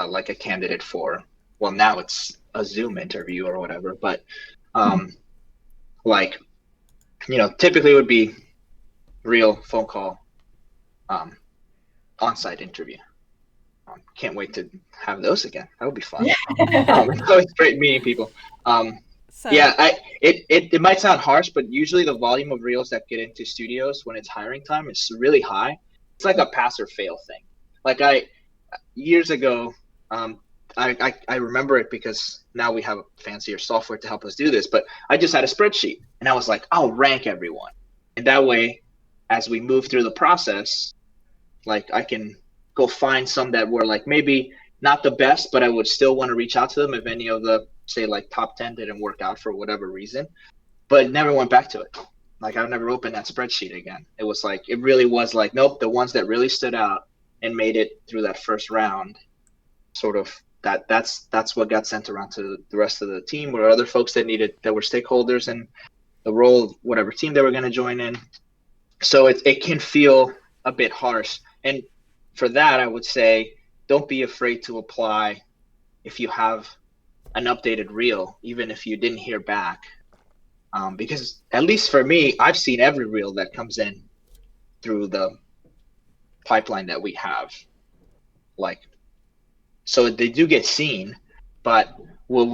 like a candidate for, well, now it's a Zoom interview or whatever, but like typically it would be real, phone call, on-site interview. Can't wait to have those again. That would be fun. It's always great meeting people. Yeah, it might sound harsh, but usually the volume of reels that get into studios when it's hiring time is really high. It's like a pass or fail thing. Like years ago, I remember it because now we have fancier software to help us do this. But I just had a spreadsheet, and I was like, I'll rank everyone, and that way, as we move through the process, like I can go find some that were like maybe not the best, but I would still want to reach out to them if any of the say like top 10 didn't work out for whatever reason, but never went back to it. Like I never opened that spreadsheet again. It was like, it really was like, nope, the ones that really stood out and made it through that first round, sort of that's what got sent around to the rest of the team or other folks that were stakeholders in the role of whatever team they were going to join in. So it can feel a bit harsh. And for that, I would say, don't be afraid to apply if you have an updated reel, even if you didn't hear back. Because at least for me, I've seen every reel that comes in through the pipeline that we have. Like, so they do get seen, but are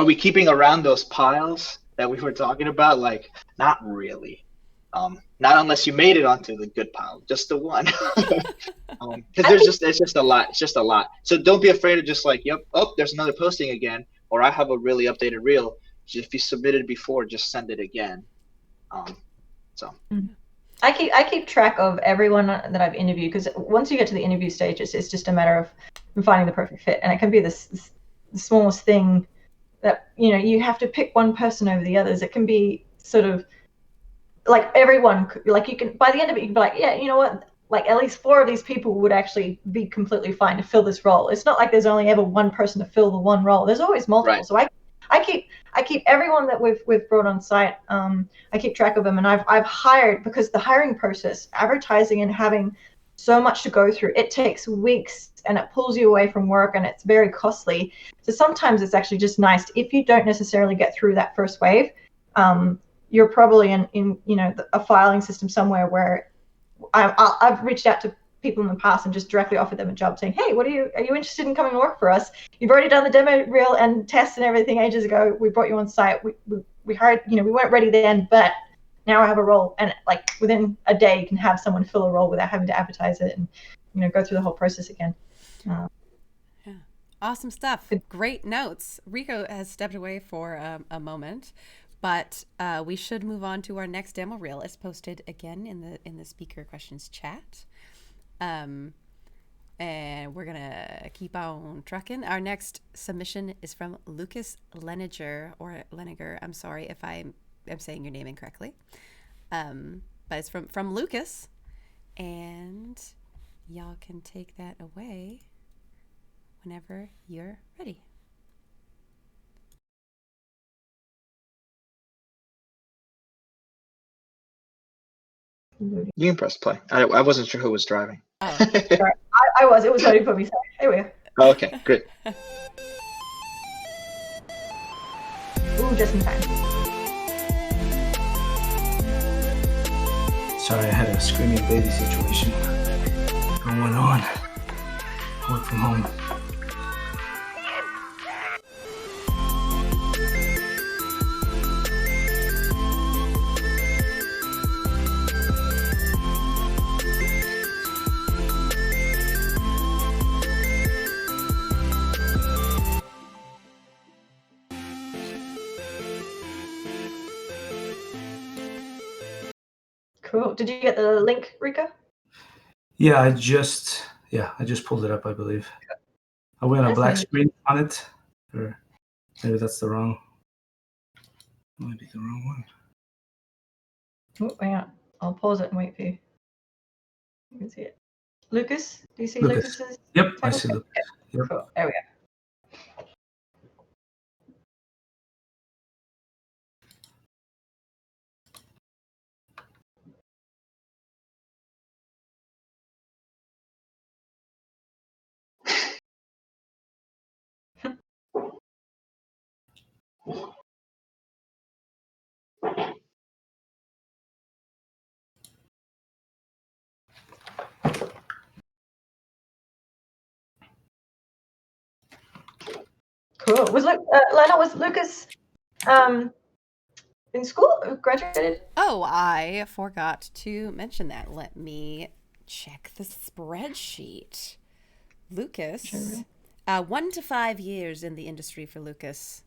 we keeping around those piles that we were talking about? Like, not really. Not unless you made it onto the good pile, just the one. Because it's just a lot. It's just a lot. So don't be afraid of just like, yep, oh, there's another posting again, or I have a really updated reel. If you submitted before, just send it again. So I keep track of everyone that I've interviewed, because once you get to the interview stage, it's just a matter of finding the perfect fit, and it can be the smallest thing that you have to pick one person over the others. It can be sort of like everyone, like you can by the end of it you can be like, yeah, you know what, like at least 4 of these people would actually be completely fine to fill this role. It's not like there's only ever one person to fill the one role. There's always multiple. Right. So I keep everyone that we've brought on site. I keep track of them, and I've hired, because the hiring process, advertising and having so much to go through, it takes weeks and it pulls you away from work, and it's very costly. So sometimes it's actually just nice if you don't necessarily get through that first wave. You're probably in a filing system somewhere where I've reached out to people in the past and just directly offered them a job, saying, hey, are you interested in coming to work for us? You've already done the demo reel and tests and everything ages ago. We brought you on site. We hired, we weren't ready then, but now I have a role. And like within a day, you can have someone fill a role without having to advertise it and go through the whole process again. Yeah. Awesome stuff. Great notes. Rico has stepped away for a moment, but we should move on to our next demo reel. It's posted again in the speaker questions chat. And we're gonna keep on trucking. Our next submission is from Lucas Leniger, or Leniger. I'm sorry if I'm saying your name incorrectly. But it's from Lucas, and y'all can take that away whenever you're ready. you can press play. I wasn't sure who was driving. Oh, sorry. I was. It was waiting for me. Sorry. Here we go. Oh, okay, great. Ooh, just in time. Sorry, I had a screaming baby situation going on. Work from home. Cool. Did you get the link, Rico? Yeah, I just pulled it up, I believe. I went a black screen on it, or maybe that's the wrong. Might be the wrong one. Oh, hang on. I'll pause it and wait for you. You can see it. Lucas, do you see Lucas's? Yep, I see Lucas. Yep. Cool. There we go. Cool. Was Lena, was Lucas In school, graduated. Oh, I forgot to mention that. Let me check the spreadsheet. Lucas, Sure. 1 to 5 years in the industry for Lucas.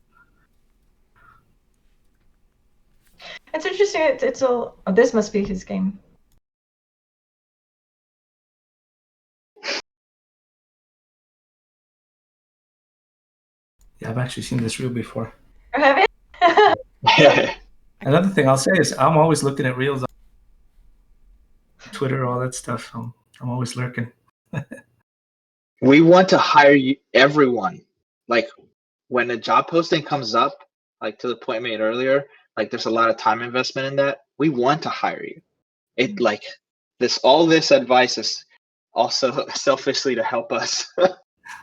It's interesting. It's all. Oh, this must be his game. Yeah, I've actually seen this reel before. Or have it? Another thing I'll say is I'm always looking at reels on Twitter, all that stuff. I'm always lurking. We want to hire everyone. Like when a job posting comes up, like to the point made earlier, like there's a lot of time investment in that. We want to hire you. It like all this advice is also selfishly to help us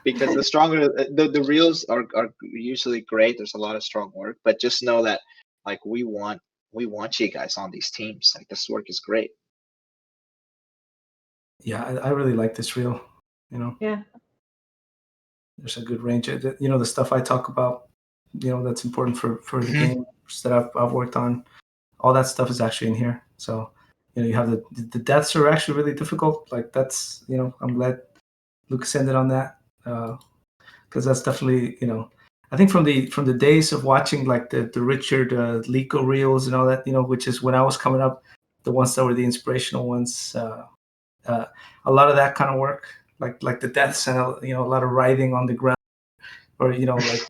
because the stronger the reels are usually great. There's a lot of strong work, but just know that like we want you guys on these teams. Like this work is great. Yeah, I really like this reel. You know, Yeah. there's a good range. You know, the stuff I talk about, you know, that's important for the game that I've worked on. All that stuff is actually in here. So, you know, you have the deaths are actually really difficult. Like that's, you know, I'm glad Lucas ended on that because that's definitely, you know, I think from the days of watching like the Richard Lico reels and all that, you know, which is when I was coming up, the ones that were the inspirational ones. A lot of that kind of work, like the deaths and you know a lot of writhing on the ground, or you know like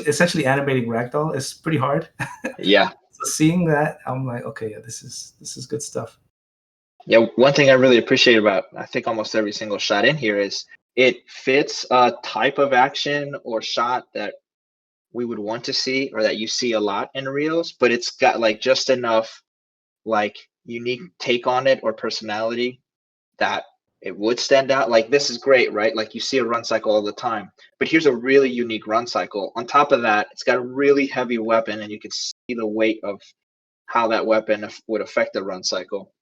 essentially animating ragdoll is pretty hard. Yeah. So seeing that, I'm like, okay, yeah, this is good stuff. Yeah, one thing I really appreciate about I think almost every single shot in here is it fits a type of action or shot that we would want to see or that you see a lot in reels, but it's got like just enough like unique take on it or personality that it would stand out. Like this is great, right? Like you see a run cycle all the time, but here's a really unique run cycle. On top of that, it's got a really heavy weapon and you can see the weight of how that weapon would affect the run cycle.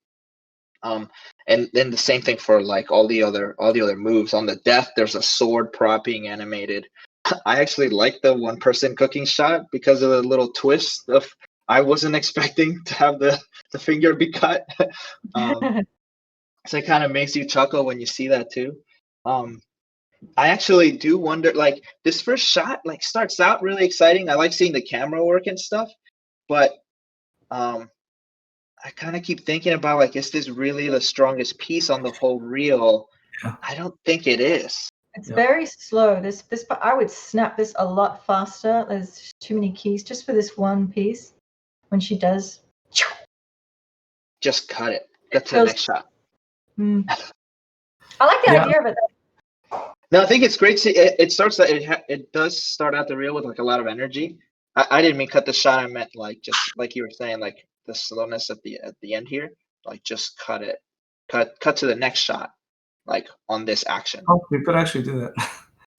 And then the same thing for like all the other moves. On the death, there's a sword prop being animated. I actually like the one person cooking shot because of the little twist of I wasn't expecting to have the finger be cut. So it kind of makes you chuckle when you see that too. I actually do wonder, like this first shot like starts out really exciting. I like seeing the camera work and stuff, but I kind of keep thinking about like, is this really the strongest piece on the whole reel? Yeah. I don't think it is. It's very slow. This I would snap this a lot faster. There's too many keys just for this one piece. When she does, Just cut it. Get to the next shot. I like the idea of it. No, I think it's great. It starts that it does start out the reel with like a lot of energy. I didn't mean cut the shot. I meant like just like you were saying, like the slowness at the end here. Like just cut it. Cut to the next shot. Like on this action. Oh, we could actually do that.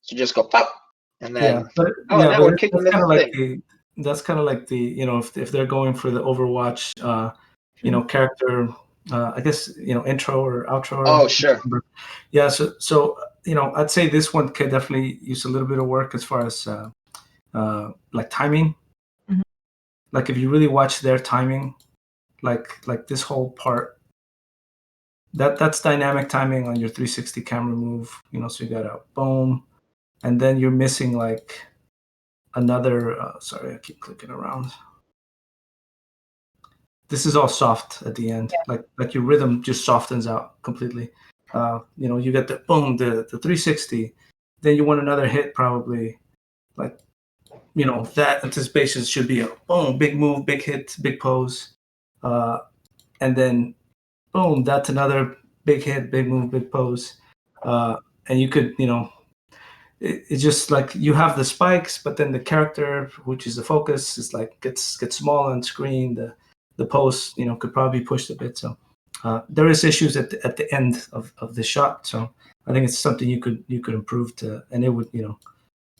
So just go pop, and then Yeah, but now we're kicking that's kind of like thing. that's kind of like the you know if they're going for the Overwatch you know character I guess you know intro or outro. Oh sure. Yeah, so you know I'd say this one could definitely use a little bit of work as far as like timing. Mhm. Like if you really watch their timing, like this whole part. That's dynamic timing on your 360 camera move, you know. So you got a boom, and then you're missing like another. Sorry, I keep clicking around. This is all soft at the end, like your rhythm just softens out completely. You know, you get the boom, the 360, then you want another hit probably, like you know that anticipation should be a boom, big move, big hit, big pose, and then boom, that's another big hit, big move, big pose. And you could, you know, it's just like you have the spikes, but then the character, which is the focus, is like gets small on screen. The pose, you know, could probably be pushed a bit. So there is issues at the end of the shot. So I think it's something you could improve to, and it would, you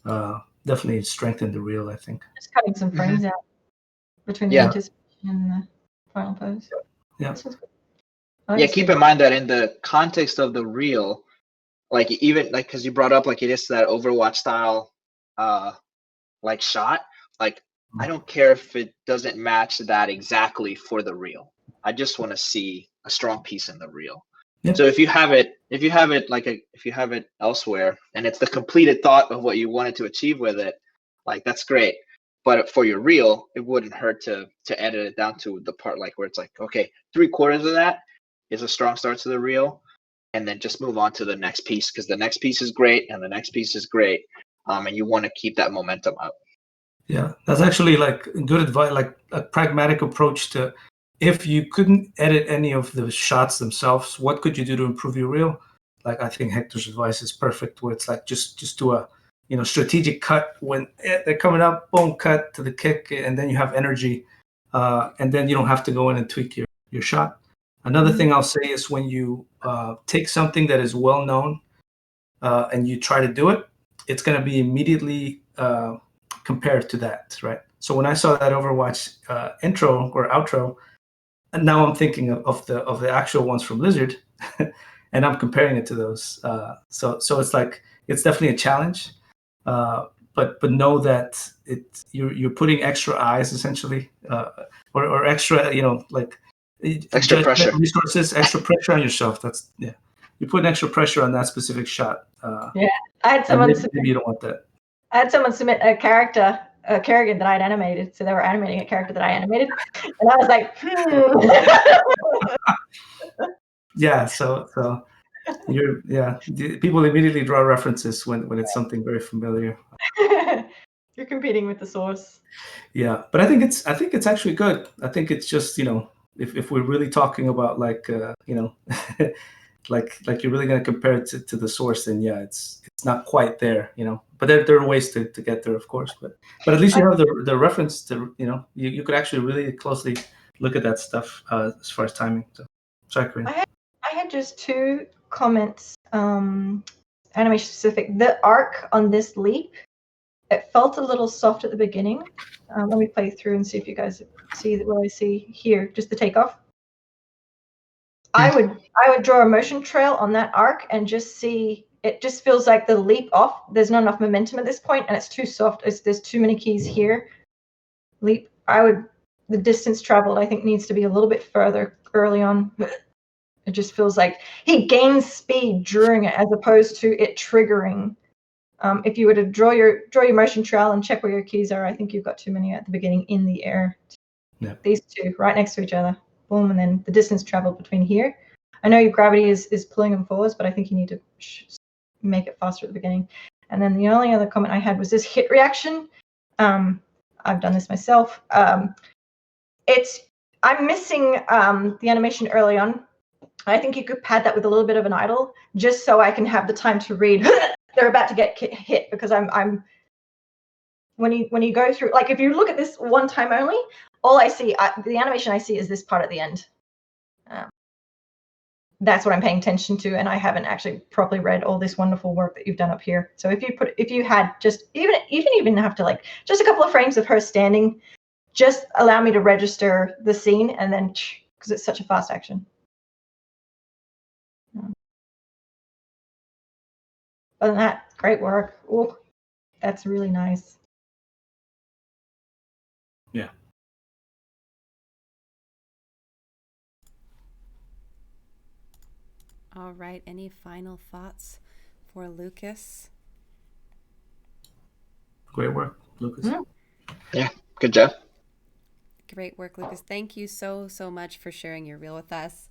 know, definitely strengthen the reel. I think. Just cutting some frames out between the anticipation and the final pose. Yeah. Yeah, keep in mind that in the context of the reel, like even like because you brought up like it is that Overwatch style like shot, like I don't care if it doesn't match that exactly for the reel. I just want to see a strong piece in the reel. Yeah. So if you have it elsewhere and it's the completed thought of what you wanted to achieve with it, like that's great. But for your reel, it wouldn't hurt to edit it down to the part like where it's like, okay, 3/4 of that is a strong start to the reel, and then just move on to the next piece because the next piece is great and the next piece is great, and you want to keep that momentum up. Yeah, that's actually like good advice, like a pragmatic approach to if you couldn't edit any of the shots themselves, what could you do to improve your reel? Like I think Hector's advice is perfect, where it's like just do a strategic cut when they're coming up, boom, cut to the kick, and then you have energy, and then you don't have to go in and tweak your shot. Another thing I'll say is when you take something that is well known and you try to do it, it's going to be immediately compared to that, right? So when I saw that Overwatch intro or outro, and now I'm thinking of the actual ones from Blizzard, and I'm comparing it to those. So it's like it's definitely a challenge, but know that you're putting extra eyes essentially, or extra like Extra pressure. resources, extra pressure on yourself. You're putting extra pressure on that specific shot. Yeah, I had someone maybe you don't want that. I had someone submit a character, a Kerrigan that I'd animated. So they were animating a character that I animated. And I was like, Yeah, so people immediately draw references when it's something very familiar. You're competing with the source. Yeah, but I think it's actually good. I think it's just, if we're really talking about like like you're really going to compare it to the source, then yeah, it's not quite there, but there are ways to get there, of course, but at least you have the reference to, you could actually really closely look at that stuff as far as timing. So sorry, Corinne. I had just 2 comments, animation specific. The arc on this leap, it felt a little soft at the beginning. Let me play through and see if you guys see what I see here, just the takeoff. I would draw a motion trail on that arc and just see, it just feels like the leap off, there's not enough momentum at this point and it's too soft. There's too many keys here. Leap, the distance traveled I think needs to be a little bit further early on. It just feels like he gains speed during it as opposed to it triggering. If you were to draw your motion trail and check where your keys are, I think you've got too many at the beginning in the air. Yeah. These 2 right next to each other. Boom, and then the distance traveled between here. I know your gravity is pulling them forwards, but I think you need to make it faster at the beginning. And then the only other comment I had was this hit reaction. I've done this myself. I'm missing the animation early on. I think you could pad that with a little bit of an idle, just so I can have the time to read. They're about to get hit, because I'm when you go through, like if you look at this one time only, all I see, the animation I see is this part at the end. That's what I'm paying attention to, and I haven't actually properly read all this wonderful work that you've done up here. So if you had just even have to like just a couple of frames of her standing, just allow me to register the scene, and then because it's such a fast action. Other than that, great work. Oh, that's really nice. Yeah. All right. Any final thoughts for Lucas? Great work, Lucas. Yeah, good job. Great work, Lucas. Thank you so much for sharing your reel with us.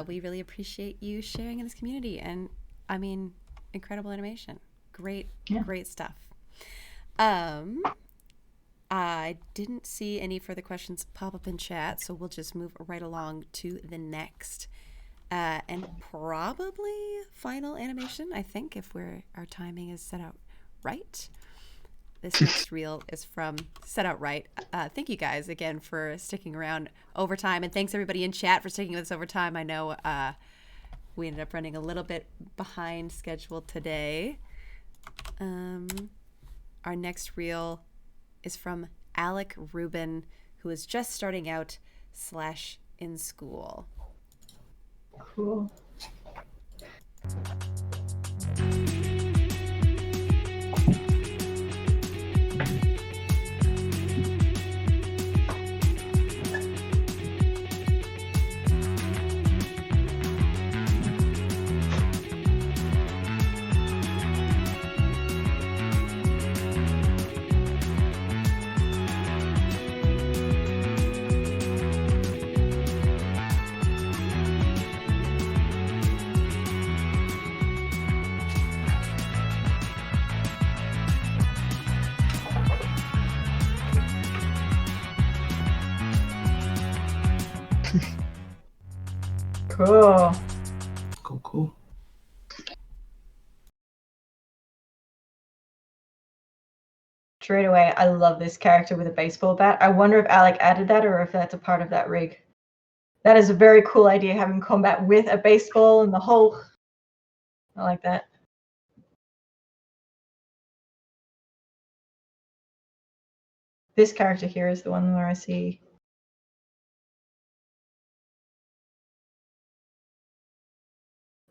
We really appreciate you sharing in this community, and I mean, incredible animation. Great stuff. I didn't see any further questions pop up in chat, so we'll just move right along to the next. And probably final animation, I think, if our timing is set out right. This next reel is from Set Out Right. Thank you guys again for sticking around overtime, and thanks everybody in chat for sticking with us overtime. I know we ended up running a little bit behind schedule today. Our next reel is from Alec Rubin, who is just starting out / in school. Cool. Cool. Cool. Straight away, I love this character with a baseball bat. I wonder if Alec added that or if that's a part of that rig. That is a very cool idea, having combat with a baseball and the whole... I like that. This character here is the one where I see...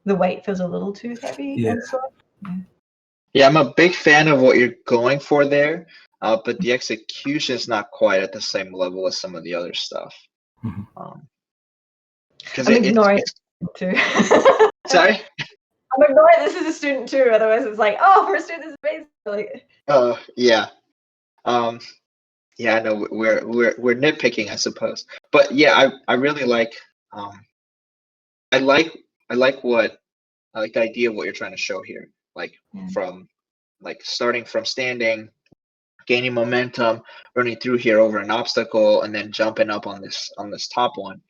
the weight feels a little too heavy. Yeah. Yeah, I'm a big fan of what you're going for there, but the execution is not quite at the same level as some of the other stuff. Mhm. Because I'm ignoring it too. Sorry. I'm ignoring this as a student too. Otherwise, it's like, oh, for a student, this is amazing. Like, Yeah. Yeah, I know we're nitpicking, I suppose. But yeah, I really like I like what I like the idea of what you're trying to show here. Like from starting from standing, gaining momentum, running through here over an obstacle, and then jumping up on this top one.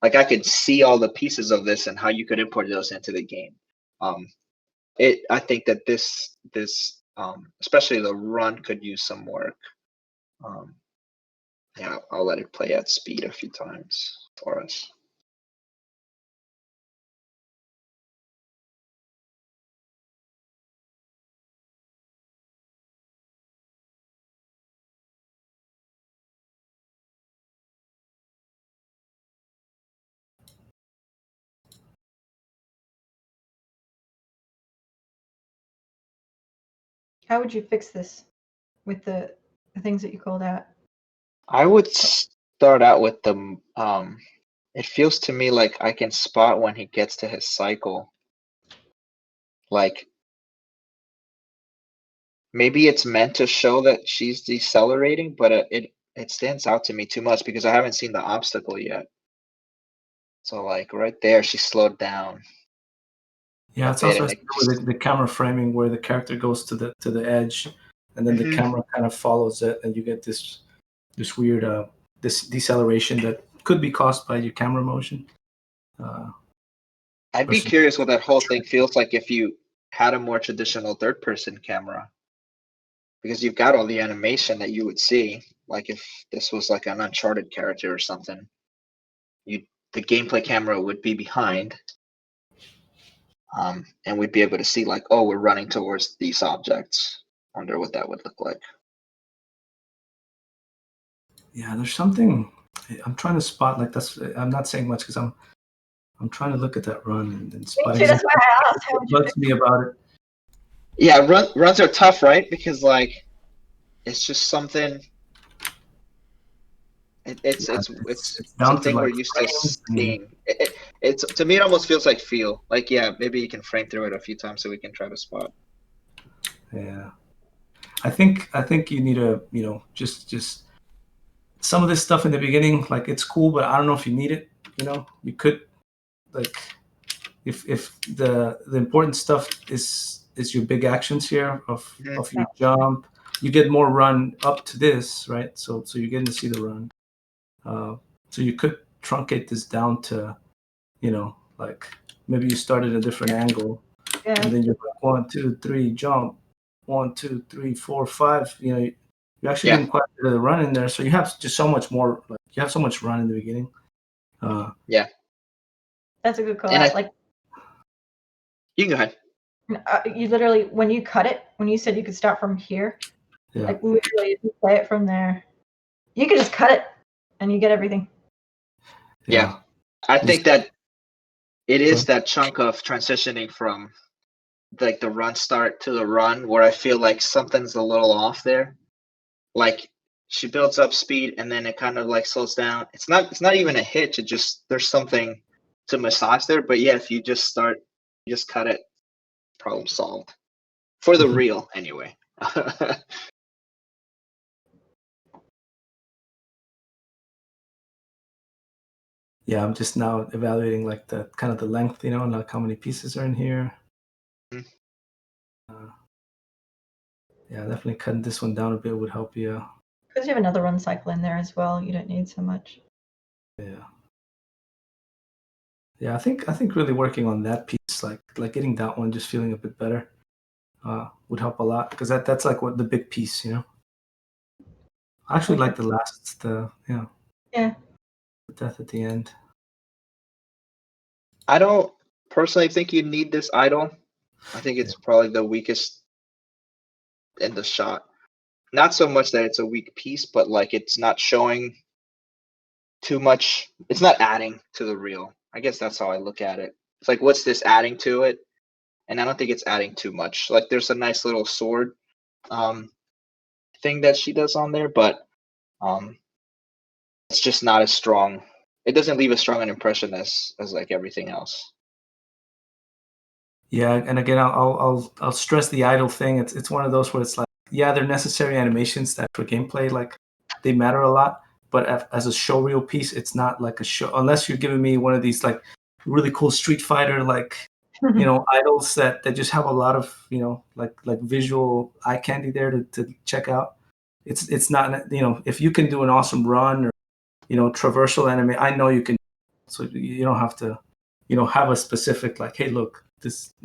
Like I could see all the pieces of this and how you could import those into the game. I think that this especially the run could use some work. Yeah, I'll let it play at speed a few times for us. how would you fix this with the things that you called out? I would start out with the it feels to me like I can spot when he gets to his cycle. Like maybe it's meant to show that she's decelerating, but it stands out to me too much because I haven't seen the obstacle yet. So like right there, she slowed down. Yeah, it's also has to do with the camera framing where the character goes to the edge, and then the camera kind of follows it, and you get this weird this deceleration that could be caused by your camera motion. I'd be curious what that whole thing feels like if you had a more traditional third-person camera, because you've got all the animation that you would see. Like if this was like an Uncharted character or something, the gameplay camera would be behind. And we'd be able to see like, oh, we're running towards these objects. Wonder what that would look like. Yeah, there's something I'm trying to spot. Like that's I'm not saying much because I'm trying to look at that run and spotting. That's why I asked. What bugs me about it? Yeah, runs are tough, right? Because like, it's just something. It's something we're used to seeing. It's to me, it almost feels like feel. Like yeah, maybe you can frame through it a few times so we can try to spot. Yeah, I think you need to just some of this stuff in the beginning. Like it's cool, but I don't know if you need it. You could like if the important stuff is your big actions here of your jump, you get more run up to this, right? So you're getting to see the run. So you could truncate this down to, like maybe you start at a different angle, and then you're like 1, 2, 3, jump, 1, 2, 3, 4, 5. You're actually getting quite a bit of run in there. So you have just so much more. Like you have so much run in the beginning. Yeah, that's a good call. Like you can go ahead. You literally, when you cut it, when you said you could start from here, like literally, if you play it from there, you can just cut it and you get everything. Yeah. I think that it is that chunk of transitioning from like the run start to the run where I feel like something's a little off there. Like she builds up speed and then it kind of like slows down. It's not even a hitch. It just there's something to massage there. But yeah, if you just cut it, problem solved. For the real anyway. Yeah, I'm just now evaluating like the kind of the length, and like how many pieces are in here. Yeah, definitely cutting this one down a bit would help you. Because you have another run cycle in there as well, you don't need so much. Yeah. I think really working on that piece, like getting that one just feeling a bit better, would help a lot, because that's like what the big piece, I actually like the Yeah. the death at the end. I don't personally think you need this idol. I think it's probably the weakest in the shot. Not so much that it's a weak piece, but like it's not showing too much. It's not adding to the reel. I guess that's how I look at it. It's like, what's this adding to it? And I don't think it's adding too much. Like there's a nice little sword thing that she does on there, but it's just not as strong. It doesn't leave as strong an impression as like everything else. Yeah, and again, I'll stress the idle thing. It's one of those where it's like, yeah, they're necessary animations that for gameplay, like they matter a lot. But as a show reel piece, it's not like a show, unless you're giving me one of these like really cool Street Fighter idols that just have a lot of like visual eye candy there to check out. It's not if you can do an awesome run or traversal anime, I know you can. So you don't have to have a specific like, hey, look, this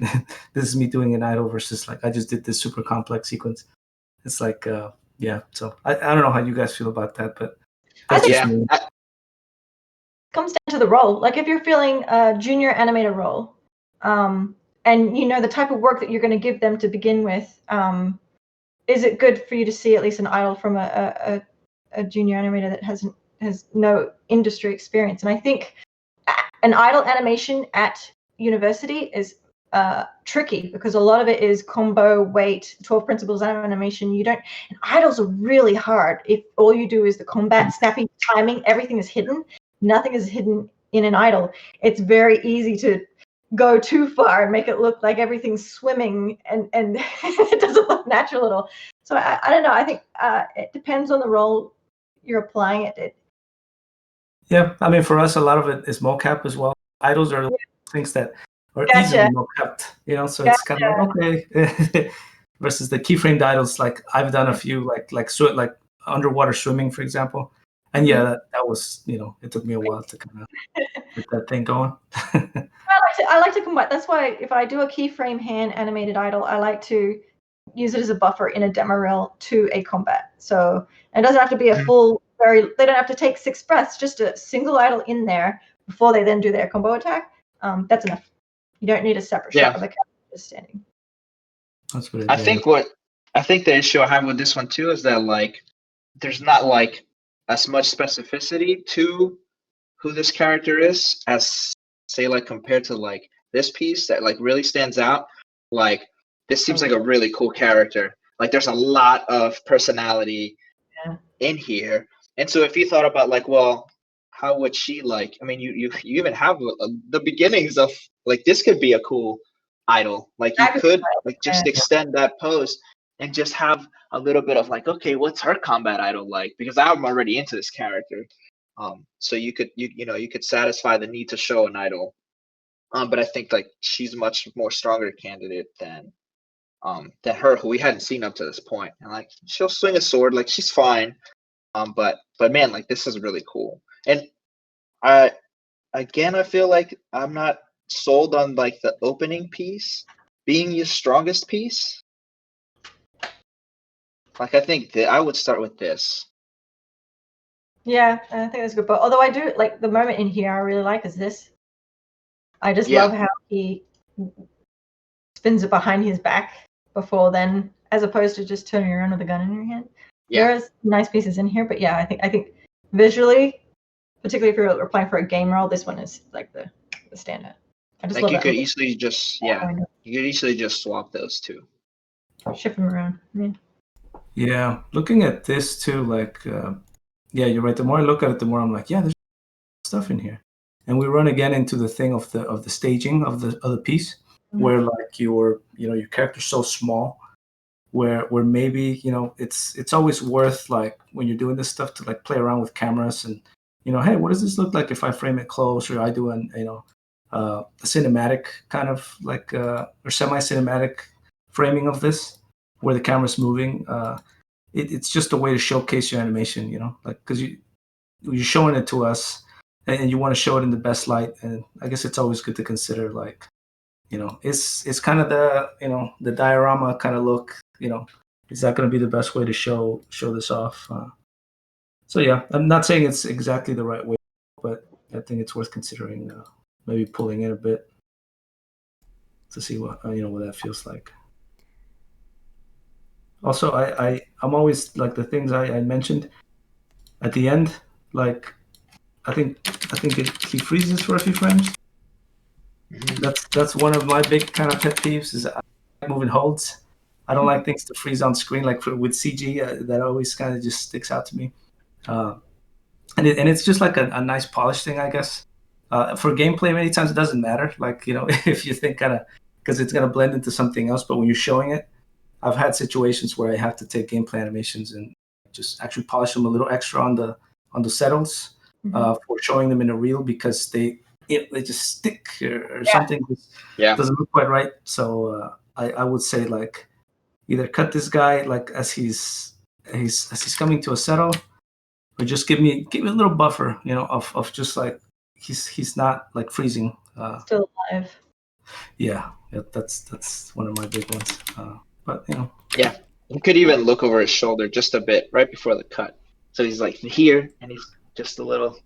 this is me doing an idol versus like I just did this super complex sequence. It's like so I don't know how you guys feel about that, but that's just me. Comes down to the role. Like if you're feeling a junior animator role, and the type of work that you're going to give them to begin with, is it good for you to see at least an idol from a junior animator that has no industry experience? And I think an idol animation at university is tricky because a lot of it is combo, weight, 12 principles of animation. And idols are really hard if all you do is the combat, snapping, timing, everything is hidden. Nothing is hidden in an idol. It's very easy to go too far and make it look like everything's swimming and it doesn't look natural at all. So I don't know. I think it depends on the role you're applying it. Yeah, I mean, for us, a lot of it is mocap as well. Idols are things that are easily mocapped, so it's kind of like, okay. Versus the keyframed idols, like I've done a few, like underwater swimming, for example. And that was, it took me a while to kind of get that thing going. I like to combine. That's why if I do a keyframe hand animated idol, I like to use it as a buffer in a demo reel to a combat. So it doesn't have to be a full, they don't have to take 6 breaths, just a single idol in there before they then do their combo attack. That's enough. You don't need a separate shot of the character just standing. That's what I think the issue I have with this one too is that like there's not like as much specificity to who this character is as say like compared to like this piece that like really stands out. Like this seems like a really cool character. Like there's a lot of personality in here. And so if you thought about like, well, how would she like? I mean, you even have the beginnings of like this could be a cool idol. Like you could like just extend that pose and just have a little bit of like, okay, what's her combat idol like? Because I'm already into this character. So you could satisfy the need to show an idol. But I think like she's much more stronger candidate than her, who we hadn't seen up to this point. And like she'll swing a sword, like she's fine. But man, like this is really cool. And I feel like I'm not sold on like the opening piece being your strongest piece. Like I think that I would start with this. Yeah, I think that's good. But although I do like the moment in here I really like is this. I just love how he spins it behind his back before then, as opposed to just turning around with a gun in your hand. Yeah. There's nice pieces in here, but yeah, I think visually, particularly if you're applying for a game role, this one is like the standout. I just like love you that could easily just you could easily just swap those two. Shift them around. Yeah, looking at this too, like you're right. The more I look at it, the more I'm like, yeah, there's stuff in here. And we run again into the thing of the staging of the piece, where like your character's so small, where maybe it's always worth like when you're doing this stuff to like play around with cameras and hey, what does this look like if I frame it close, or I do a cinematic kind of like or semi-cinematic framing of this where the camera's moving. It's just a way to showcase your animation, like because you're showing it to us. and you want to show it in the best light. And I guess it's always good to consider, like, it's kind of the diorama kind of look. Is that going to be the best way to show this off? So yeah, I'm not saying it's exactly the right way, but I think it's worth considering maybe pulling in a bit to see what what that feels like. Also, I'm always like the things I mentioned at the end. Like I think he freezes for a few frames. That's one of my big kind of pet peeves is I like moving holds. I don't like things to freeze on screen like with CG. That always kind of just sticks out to me. And it's just like a nice polish thing, I guess. For gameplay, many times it doesn't matter. Like if you think kind of because it's gonna blend into something else. But when you're showing it, I've had situations where I have to take gameplay animations and just actually polish them a little extra on the settles for showing them in a reel because they just stick or something doesn't look quite right. So I would say like either cut this guy like as he's coming to a settle, or just give me a little buffer, of just like he's not like freezing. Still alive. Yeah, that's one of my big ones. But Yeah, you could even look over his shoulder just a bit right before the cut, so he's like here and he's just a little,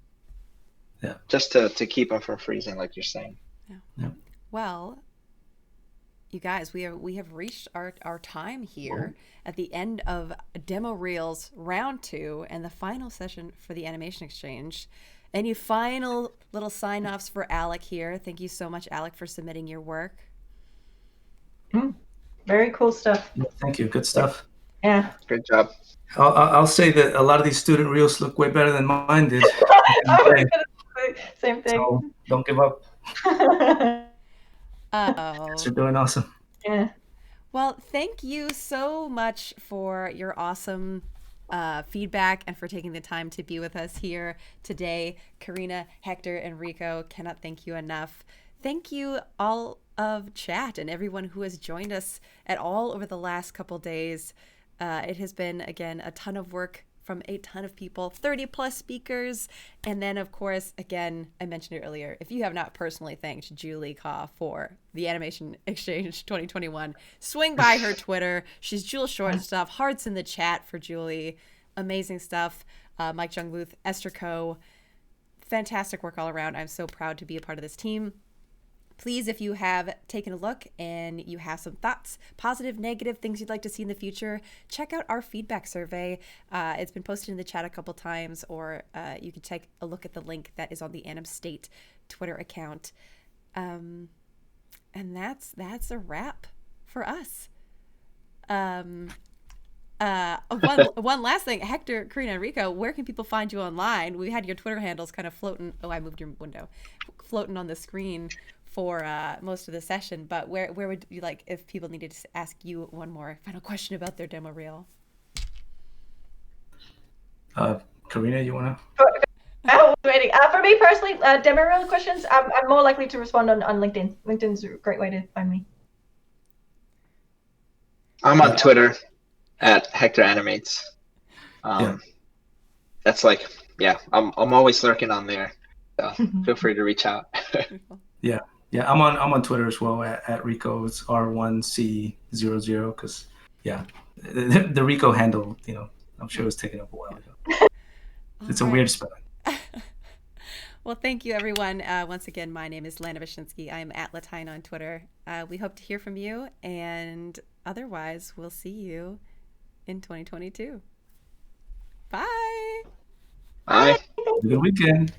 just to keep him from freezing, like you're saying. Yeah. Well, you guys, we have reached our time here at the end of Demo Reels Round 2 and the final session for the Animation Exchange. Any final little sign-offs for Alec here? Thank you so much, Alec, for submitting your work. Very cool stuff. Yeah, thank you. Good stuff. Yeah. Good job. I'll say that a lot of these student reels look way better than mine did. Same thing. So don't give up. Oh. You're doing awesome. Yeah. Well, thank you so much for your awesome feedback and for taking the time to be with us here today. Karina, Hector, and Rico, cannot thank you enough. Thank you all of chat and everyone who has joined us at all over the last couple days. It has been, again, a ton of work from a ton of people, 30 plus speakers. And then, of course, again, I mentioned it earlier, if you have not personally thanked Julie Kaw for the Animation Exchange 2021, swing by her Twitter. She's Jewel Short stuff. Hearts in the chat for Julie. Amazing stuff. Mike Jungluth, Esther Ko. Fantastic work all around. I'm so proud to be a part of this team. Please, if you have taken a look and you have some thoughts, positive, negative, things you'd like to see in the future, check out our feedback survey. It's been posted in the chat a couple times, or you can take a look at the link that is on the Anim State Twitter account. And that's a wrap for us. One last thing, Hector, Karina, and Rico, where can people find you online? We had your Twitter handles kind of floating. Oh, I moved your window, floating on the screen for most of the session, but where would you like, if people needed to ask you one more final question about their demo reel? Karina, you want to? I was waiting. For me personally, demo reel questions, I'm more likely to respond on LinkedIn. LinkedIn's a great way to find me. I'm on Twitter at Hector Animates. That's like, I'm always lurking on there. So feel free to reach out. Yeah, I'm on Twitter as well at Rico. It's R1C00 because the Rico handle, I'm sure it was taken up a while ago. It's a weird spelling. Well, thank you, everyone. Once again, my name is Lana Vishinsky. I'm at Latine on Twitter. We hope to hear from you, and otherwise, we'll see you in 2022. Bye. Bye. Good weekend.